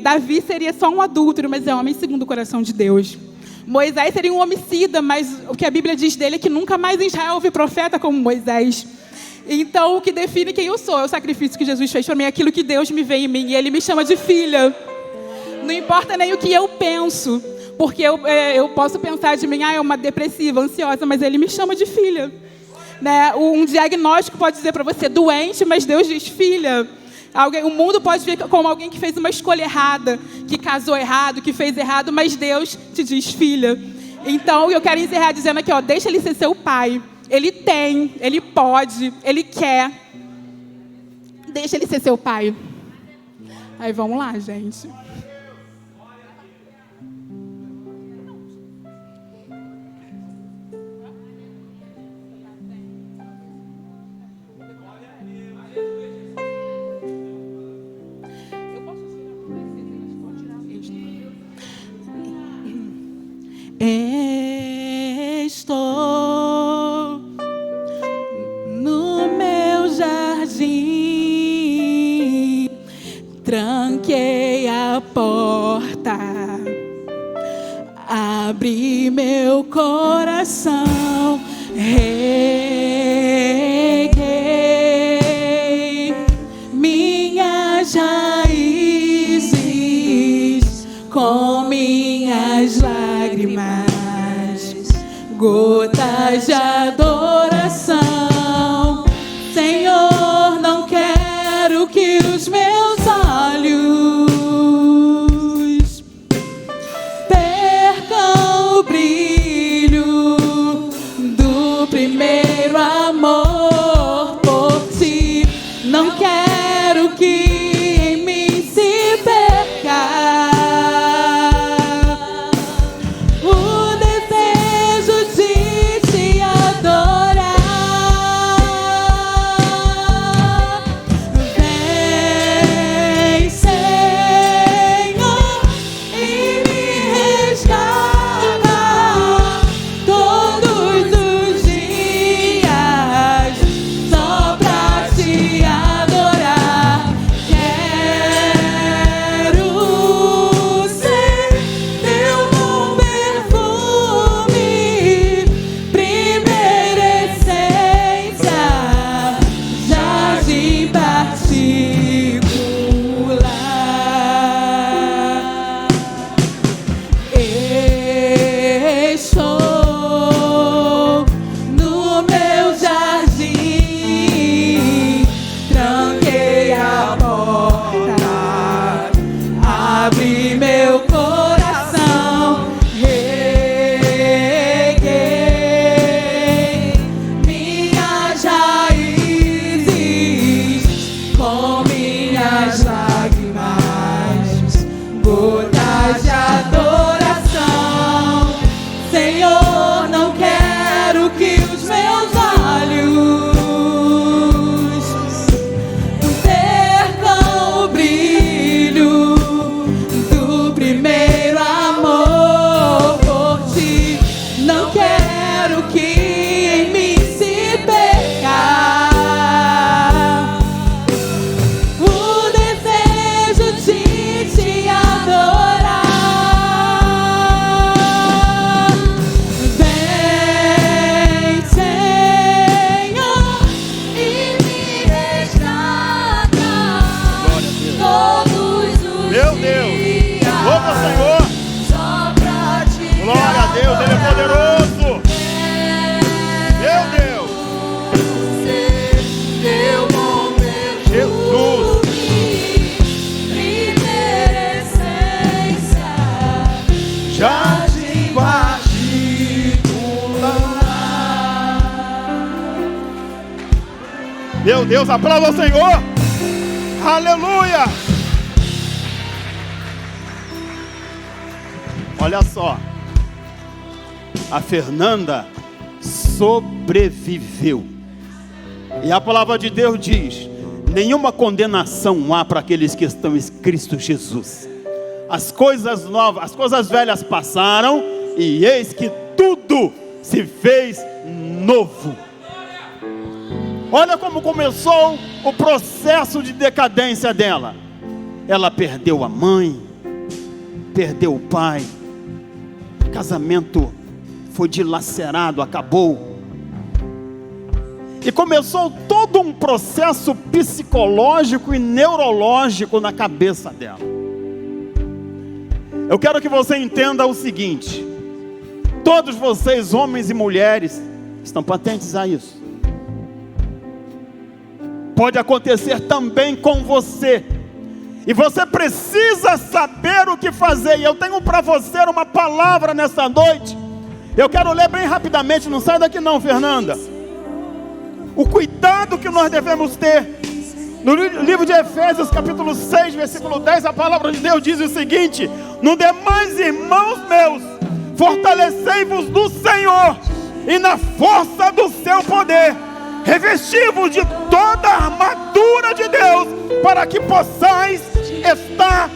Davi seria só um adúltero, mas é um homem segundo o coração de Deus. Moisés seria um homicida, mas o que a Bíblia diz dele é que nunca mais em Israel houve profeta como Moisés. Então, o que define quem eu sou é o sacrifício que Jesus fez para mim, é aquilo que Deus me vê em mim, e Ele me chama de filha. Não importa nem o que eu penso, porque eu posso pensar de mim, é uma depressiva, ansiosa, mas Ele me chama de filha. Né? Um diagnóstico pode dizer para você doente, mas Deus diz filha. O mundo pode ver como alguém que fez uma escolha errada, que casou errado, que fez errado, mas Deus te diz filha. Então, eu quero encerrar dizendo aqui, deixa Ele ser seu pai. Ele tem, Ele pode, Ele quer. Deixa Ele ser seu pai. Aí vamos lá, gente. Estou no meu jardim, tranquei a porta, abri meu coração, reguei minhas raízes com Não quero que em mim se perca o desejo de te adorar. Vem, Senhor, e me resgata todos os dias, só pra te adorar. Quero ser teu bom perfume, primeira essência, jardim particular. Estou no meu jardim, tranquei a porta, abri meu coração, reguei minhas raízes com minhas lágrimas, gotas de adoração. Senhor, não quero que os meus olhos percam o brilho do primeiro amor por ti. Não quero que em mim se perca o desejo de te adorar. Vem, Senhor, e me resgata todos os Meu Deus. dias, Louva o Senhor. só pra te Glória a Deus, Ele é poderoso. Meu Deus. Teu bom Jesus. primeira essência, Jardim Meu Deus, aplauda o Senhor. Aleluia. Olha só. A Fernanda sobreviveu. E a palavra de Deus diz: nenhuma condenação há para aqueles que estão em Cristo Jesus. As coisas novas, as coisas velhas passaram, e eis que tudo se fez novo. Olha como começou o processo de decadência dela. Ela perdeu a mãe, perdeu o pai, o casamento foi dilacerado, acabou. E começou todo um processo psicológico e neurológico na cabeça dela. Eu quero que você entenda o seguinte: todos vocês, homens e mulheres, estão patentes a isso. Pode acontecer também com você. E você precisa saber o que fazer. E eu tenho para você uma palavra nessa noite. Eu quero ler bem rapidamente, não sai daqui não, Fernanda. O cuidado que nós devemos ter. No livro de Efésios, capítulo 6, versículo 10, a palavra de Deus diz o seguinte: no demais, irmãos meus, fortalecei-vos no Senhor e na força do seu poder. Revesti-vos de toda a armadura de Deus, para que possais estar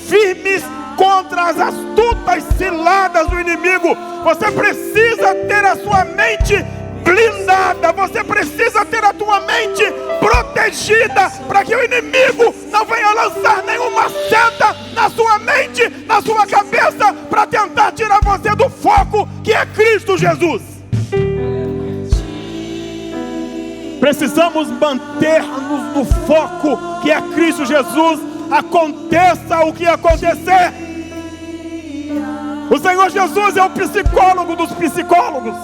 firmes contra as astutas ciladas do inimigo. Você precisa ter a sua mente blindada, você precisa ter a tua mente protegida, para que o inimigo não venha lançar nenhuma seta na sua mente, na sua cabeça, para tentar tirar você do foco que é Cristo Jesus. Precisamos manter-nos no foco que é Cristo Jesus, aconteça o que acontecer. O Senhor Jesus é o psicólogo dos psicólogos.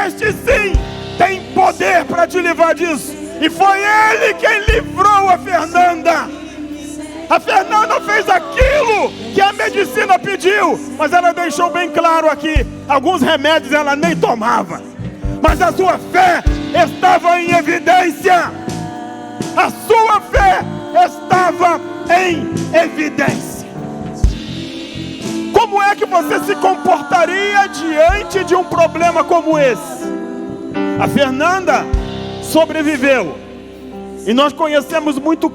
Este sim tem poder para te livrar disso. E foi Ele quem livrou a Fernanda. A Fernanda fez aquilo que a medicina pediu, mas ela deixou bem claro aqui: alguns remédios ela nem tomava, mas a sua fé estava em evidência. a sua fé estava em evidência. Como é que você se comportaria diante de um problema como esse? A Fernanda sobreviveu. E nós conhecemos muitos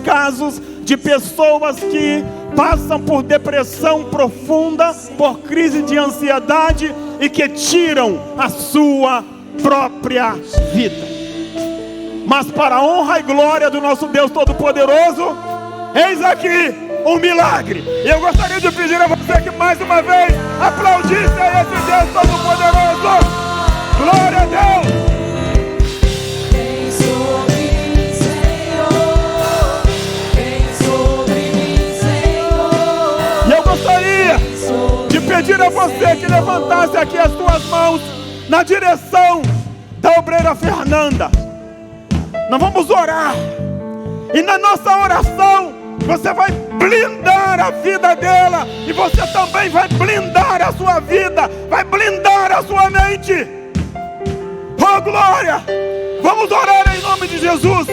casos de pessoas que passam por depressão profunda, por crise de ansiedade e que tiram a sua própria vida. Mas para a honra e glória do nosso Deus Todo-Poderoso, eis aqui um milagre. E eu gostaria de pedir a você que mais uma vez aplaudisse a esse Deus Todo-Poderoso. Glória a Deus. Gostaria de pedir a você que levantasse aqui as suas mãos na direção da obreira Fernanda. Nós vamos orar, e na nossa oração você vai blindar a vida dela, e você também vai blindar a sua vida, vai blindar a sua mente. Oh glória! Vamos orar em nome de Jesus.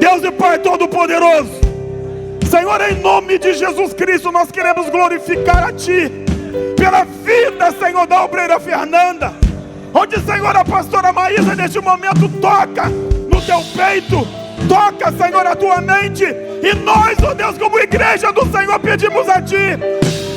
Deus e Pai Todo-Poderoso, Senhor, em nome de Jesus Cristo, nós queremos glorificar a Ti pela vida, Senhor, da obreira Fernanda. Onde, Senhor, a pastora Maísa neste momento toca no Teu peito, toca, Senhor, a Tua mente. E nós, ó Deus, como igreja do Senhor, pedimos a Ti,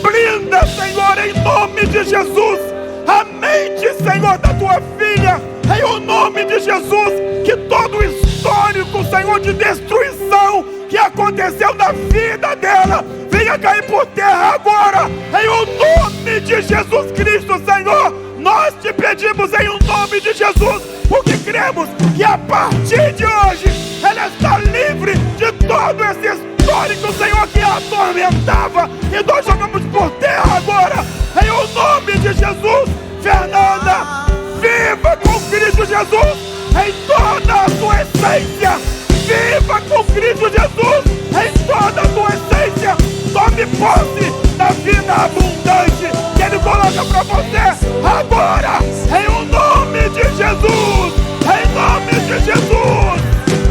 blinda, Senhor, em nome de Jesus, a mente, Senhor, da Tua filha, em o nome de Jesus, que todo o histórico, Senhor, de destruição que aconteceu na vida dela venha cair por terra agora, em o nome de Jesus Cristo, Senhor. Nós te pedimos em o nome de Jesus, porque cremos que a partir de hoje ela está livre de todo esse histórico, Senhor, que a atormentava, e nós jogamos por terra agora, em o nome de Jesus. Fernanda, viva com Cristo Jesus em toda a sua essência. Viva com Cristo Jesus em toda a tua essência. Tome posse da vida abundante que Ele coloca para você agora, em o nome de Jesus. Em nome de Jesus.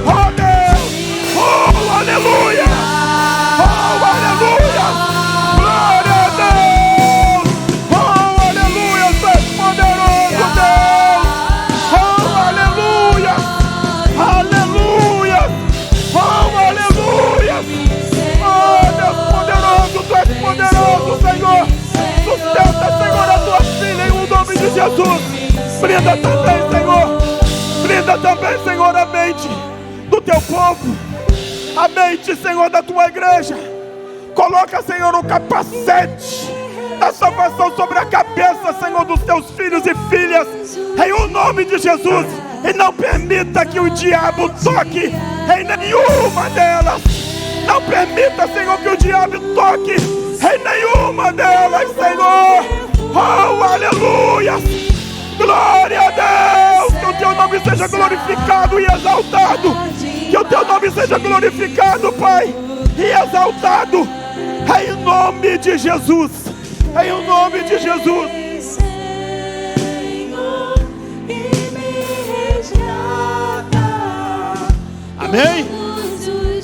Oh Deus, oh aleluia, oh aleluia, glória a Deus, oh aleluia, tu és poderoso Deus, oh aleluia, aleluia. Oh, aleluia! Oh, Deus poderoso, Tu és poderoso, Senhor. Sustenta, Senhor, a Tua filha em nome de Jesus. Brinda também, Senhor. Brinda também, Senhor, a mente do Teu povo, a mente, Senhor, da Tua igreja. Coloca, Senhor, o capacete da salvação sobre a cabeça, Senhor, dos Teus filhos e filhas, em o nome de Jesus. E não permita que o diabo toque em nenhuma delas. Não permita, Senhor, que o diabo toque em nenhuma delas, Senhor. Oh, aleluia. Glória a Deus. Que o Teu nome seja glorificado e exaltado. Que o Teu nome seja glorificado, Pai, e exaltado. Em nome de Jesus. Em nome de Jesus. Amém?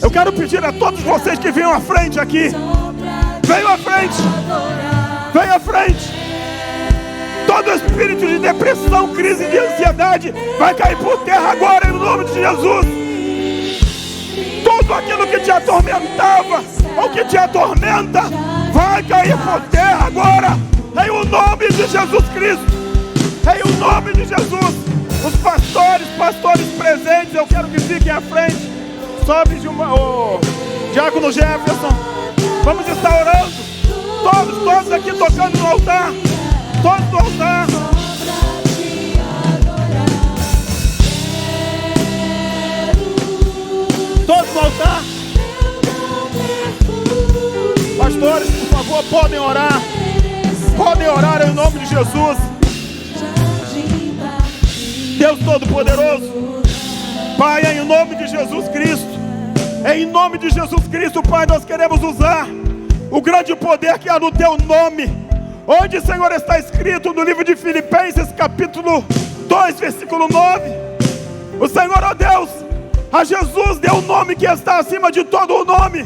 Eu quero pedir a todos vocês que venham à frente aqui. Venham à frente. Venham à frente. Todo espírito de depressão, crise de ansiedade vai cair por terra agora, em nome de Jesus. Tudo aquilo que te atormentava ou que te atormenta vai cair por terra agora, em o nome de Jesus Cristo. Em o nome de Jesus. Os pastores presentes, eu quero que fiquem à frente. Sobe o Diácono Jefferson. Vamos estar orando. Todos aqui tocando no altar. Todos no altar. Todos no altar. Pastores, por favor, podem orar. Podem orar em nome de Jesus. Deus Todo-Poderoso, Pai, em nome de Jesus Cristo, em nome de Jesus Cristo, Pai, nós queremos usar o grande poder que há no Teu nome, onde, Senhor, está escrito no livro de Filipenses, capítulo 2, versículo 9, O Senhor, ó Deus, a Jesus deu o nome que está acima de todo o nome,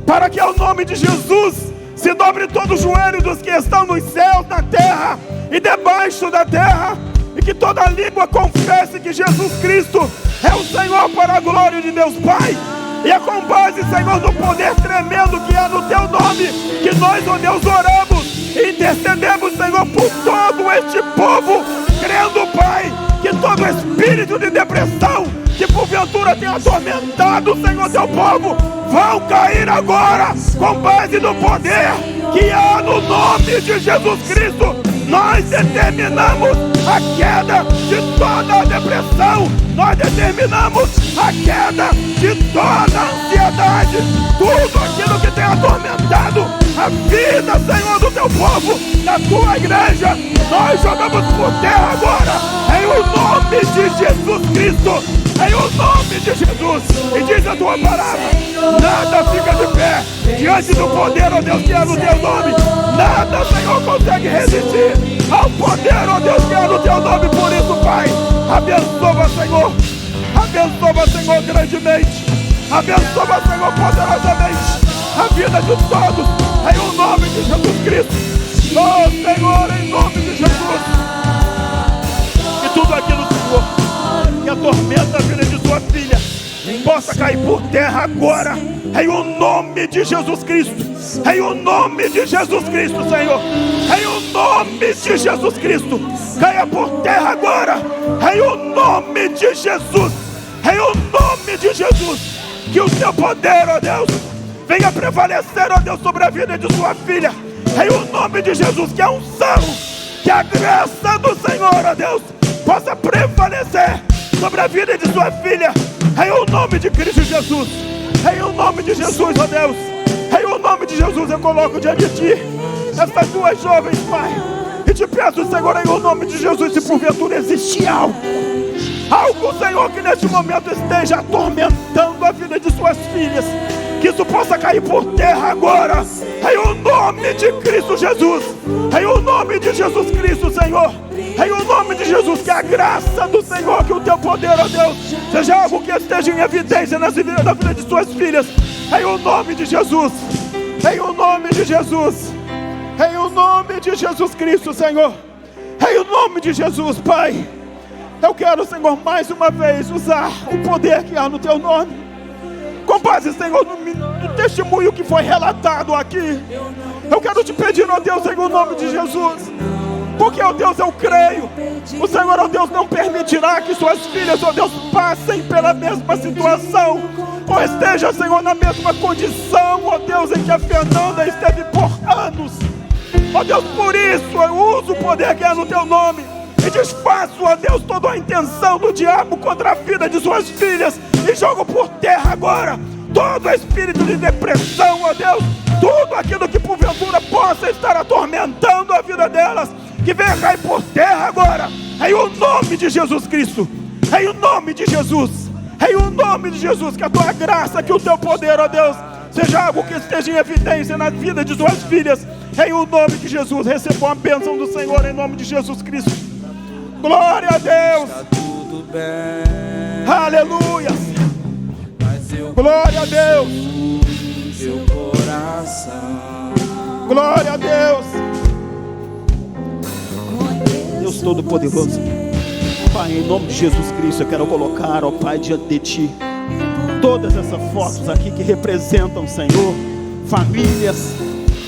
para que ao nome de Jesus se dobre todo o joelho dos que estão nos céus, na terra e debaixo da terra, e que toda língua confesse que Jesus Cristo é o Senhor, para a glória de Deus Pai. E é com base, Senhor, no poder tremendo que há no Teu nome, que nós, ó Deus, oramos e intercedemos, Senhor, por todo este povo, crendo, Pai, que todo espírito de depressão que porventura tem atormentado, Senhor, Teu povo, vão cair agora, com base no poder que há no nome de Jesus Cristo. Nós determinamos a queda de toda a depressão, nós determinamos a queda de toda a ansiedade, tudo aquilo que tem atormentado a vida, Senhor, do Teu povo, da Tua igreja, nós jogamos por terra agora, em o nome de Jesus Cristo. Em o nome de Jesus, e diz a Tua palavra, nada fica de pé diante do poder, ó Deus, que é no Teu nome. Nada, Senhor, consegue resistir ao poder, ó Deus, que é no Teu nome. Por isso, Pai, abençoa, Senhor, grandemente, abençoa, Senhor, poderosamente a vida de todos, em o nome de Jesus Cristo. Oh, Senhor, em nome de Jesus, e tudo aquilo, Senhor, que atormenta a vida de Sua filha possa cair por terra agora, em o nome de Jesus Cristo, em o nome de Jesus Cristo, Senhor, em o nome de Jesus Cristo, caia por terra agora, em o nome de Jesus, em o nome de Jesus, que o Teu poder, ó Deus, venha prevalecer, ó Deus, sobre a vida de Sua filha, em o nome de Jesus, que a unção, que a graça do Senhor, ó Deus, possa prevalecer sobre a vida de Sua filha, em o nome de Cristo Jesus, em o nome de Jesus, ó Deus, em o nome de Jesus eu coloco diante de Ti essas duas jovens, Pai, e Te peço, Senhor, em o nome de Jesus, se porventura existe algo, Senhor, que neste momento esteja atormentando a vida de Suas filhas, que isso possa cair por terra agora, em o nome de Cristo Jesus, em o nome de Jesus Cristo, Senhor, em o nome de Jesus, que a graça do Senhor, que o Teu poder, ó Deus, seja algo que esteja em evidência na vida de Suas filhas, em o nome de Jesus, em o nome de Jesus, em o nome de Jesus Cristo, Senhor, em o nome de Jesus, Pai. Eu quero, Senhor, mais uma vez usar o poder que há no Teu nome, com base, Senhor, no testemunho que foi relatado aqui. Eu quero Te pedir, ó Deus, em o nome de Jesus, porque, ó Deus, eu creio, o Senhor, ó Deus, não permitirá que Suas filhas, ó Deus, passem pela mesma situação, ou esteja, Senhor, na mesma condição, ó Deus, em que a Fernanda esteve por anos. Ó Deus, por isso eu uso o poder que é no Teu nome e desfaço, ó Deus, toda a intenção do diabo contra a vida de Suas filhas, e jogo por terra agora todo espírito de depressão, ó Deus, tudo aquilo que porventura possa estar atormentando a vida delas, que venha cair por terra agora, em o nome de Jesus Cristo, em o nome de Jesus, em o nome de Jesus, que a Tua graça, que o Teu poder, ó Deus, seja algo que esteja em evidência na vida de Suas filhas, em o nome de Jesus. Recebam a bênção do Senhor em nome de Jesus Cristo. Glória a Deus. Aleluia. Glória a Deus. Glória a Deus. Deus Todo-Poderoso, Pai, em nome de Jesus Cristo, eu quero colocar, ó Pai, diante de Ti todas essas fotos aqui que representam, Senhor, famílias.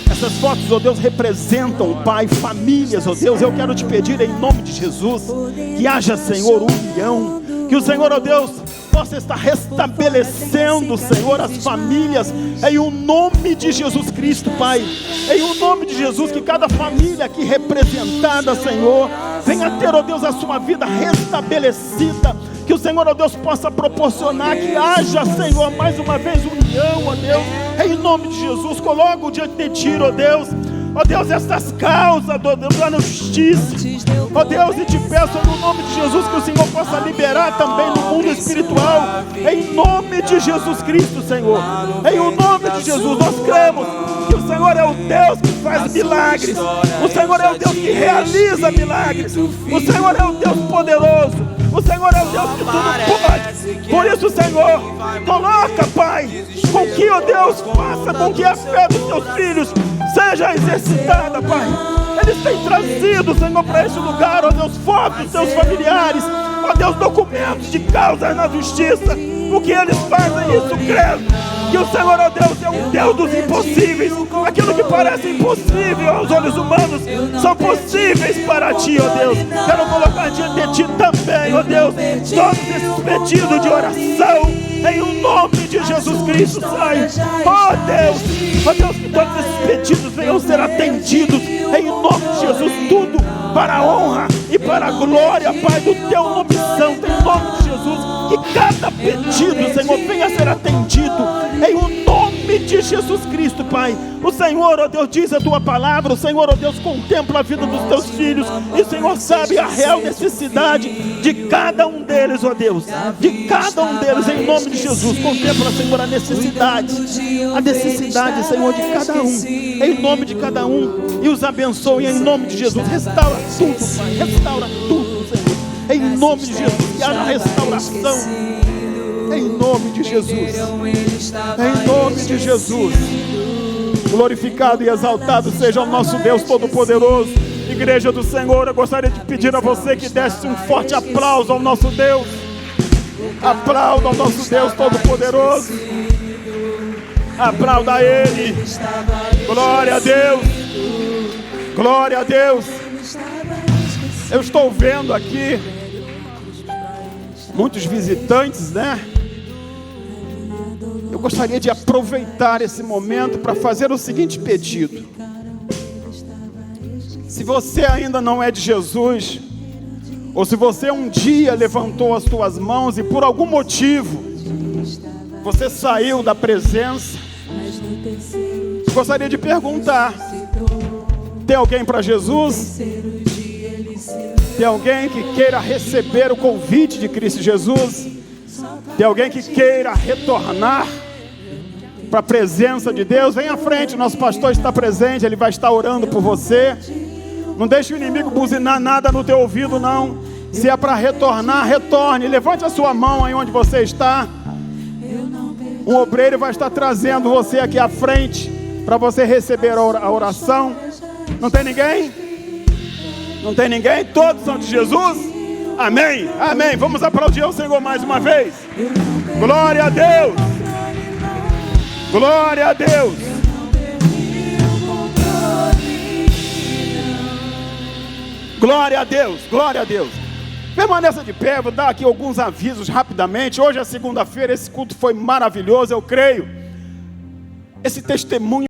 Essas fotos, ó Deus, representam, Pai, famílias, ó Deus. Eu quero Te pedir em nome de Jesus que haja, Senhor, união, que o Senhor, ó Deus, possa estar restabelecendo, Senhor, as famílias, em o nome de Jesus Cristo, Pai, em o nome de Jesus, que cada família aqui representada, Senhor, venha ter, ó Deus, a sua vida restabelecida, que o Senhor, ó Deus, possa proporcionar que haja, Senhor, mais uma vez união, ó Deus, em nome de Jesus. Coloco diante de Ti, ó Deus, essas causas, ó Deus, da justiça, ó Deus, e Te peço no nome de Jesus que o Senhor possa liberar também no mundo espiritual, em nome de Jesus Cristo, Senhor, em o nome de Jesus. Nós cremos que o Senhor é o Deus que faz milagres, o Senhor é o Deus que realiza milagres, o Senhor é o Deus poderoso, o Senhor é o Deus que tudo pode. Por isso, Senhor, coloca, Pai, com que, ó Deus, faça com que a fé dos teus filhos seja exercitada, Pai. Eles têm trazido, Senhor, para este lugar, ó Deus, fotos dos seus familiares, ó Deus, documentos de causas na justiça. Porque eles fazem isso crendo que o Senhor, ó Deus, é um Deus dos impossíveis. Aquilo que parece impossível aos olhos humanos são possíveis para Ti, ó Deus. Quero colocar diante de Ti também, ó Deus, todos esses pedidos de oração, em o nome de Jesus Cristo, Pai. Ó Deus, que todos esses pedidos venham ser atendidos, em nome de Jesus, tudo para a honra e para a glória, Pai, do Teu nome santo, em nome de Jesus. Que cada pedido, Senhor, venha a ser atendido, em o nome de Jesus Cristo, Pai. O Senhor, ó Deus, diz a Tua palavra, o Senhor, ó Deus, contempla a vida dos Teus filhos, e o Senhor sabe a real necessidade de cada um deles, ó Deus, de cada um deles, em nome de Jesus. Contempla, Senhor, a necessidade, Senhor, de cada um, em nome de cada um, e os abençoe em nome de Jesus. Restaura tudo, Pai, restaura tudo, Senhor, em nome de Jesus. Que haja restauração, em nome de Jesus, em nome de Jesus. Glorificado e exaltado seja o nosso Deus Todo-Poderoso. Igreja do Senhor, eu gostaria de pedir a você que desse um forte aplauso ao nosso Deus. Aplauda ao nosso Deus Todo-Poderoso. Aplauda a Ele. Glória a Deus. Glória a Deus. Eu estou vendo aqui muitos visitantes, né? Eu gostaria de aproveitar esse momento para fazer o seguinte pedido. Se você ainda não é de Jesus, ou se você um dia levantou as suas mãos e por algum motivo você saiu da presença, gostaria de perguntar: tem alguém para Jesus? Tem alguém que queira receber o convite de Cristo Jesus? Tem alguém que queira retornar para a presença de Deus? Vem à frente, nosso pastor está presente, ele vai estar orando por você. Não deixe o inimigo buzinar nada no teu ouvido, não. Se é para retornar, retorne. Levante a sua mão aí onde você está. Um obreiro vai estar trazendo você aqui à frente para você receber a oração. Não tem ninguém? Não tem ninguém? Todos são de Jesus? Amém, amém. Vamos aplaudir ao Senhor mais uma vez. Glória a Deus. Glória a Deus. Glória a Deus, glória a Deus. Permaneça de pé, vou dar aqui alguns avisos rapidamente. Hoje é segunda-feira, esse culto foi maravilhoso, eu creio. Esse testemunho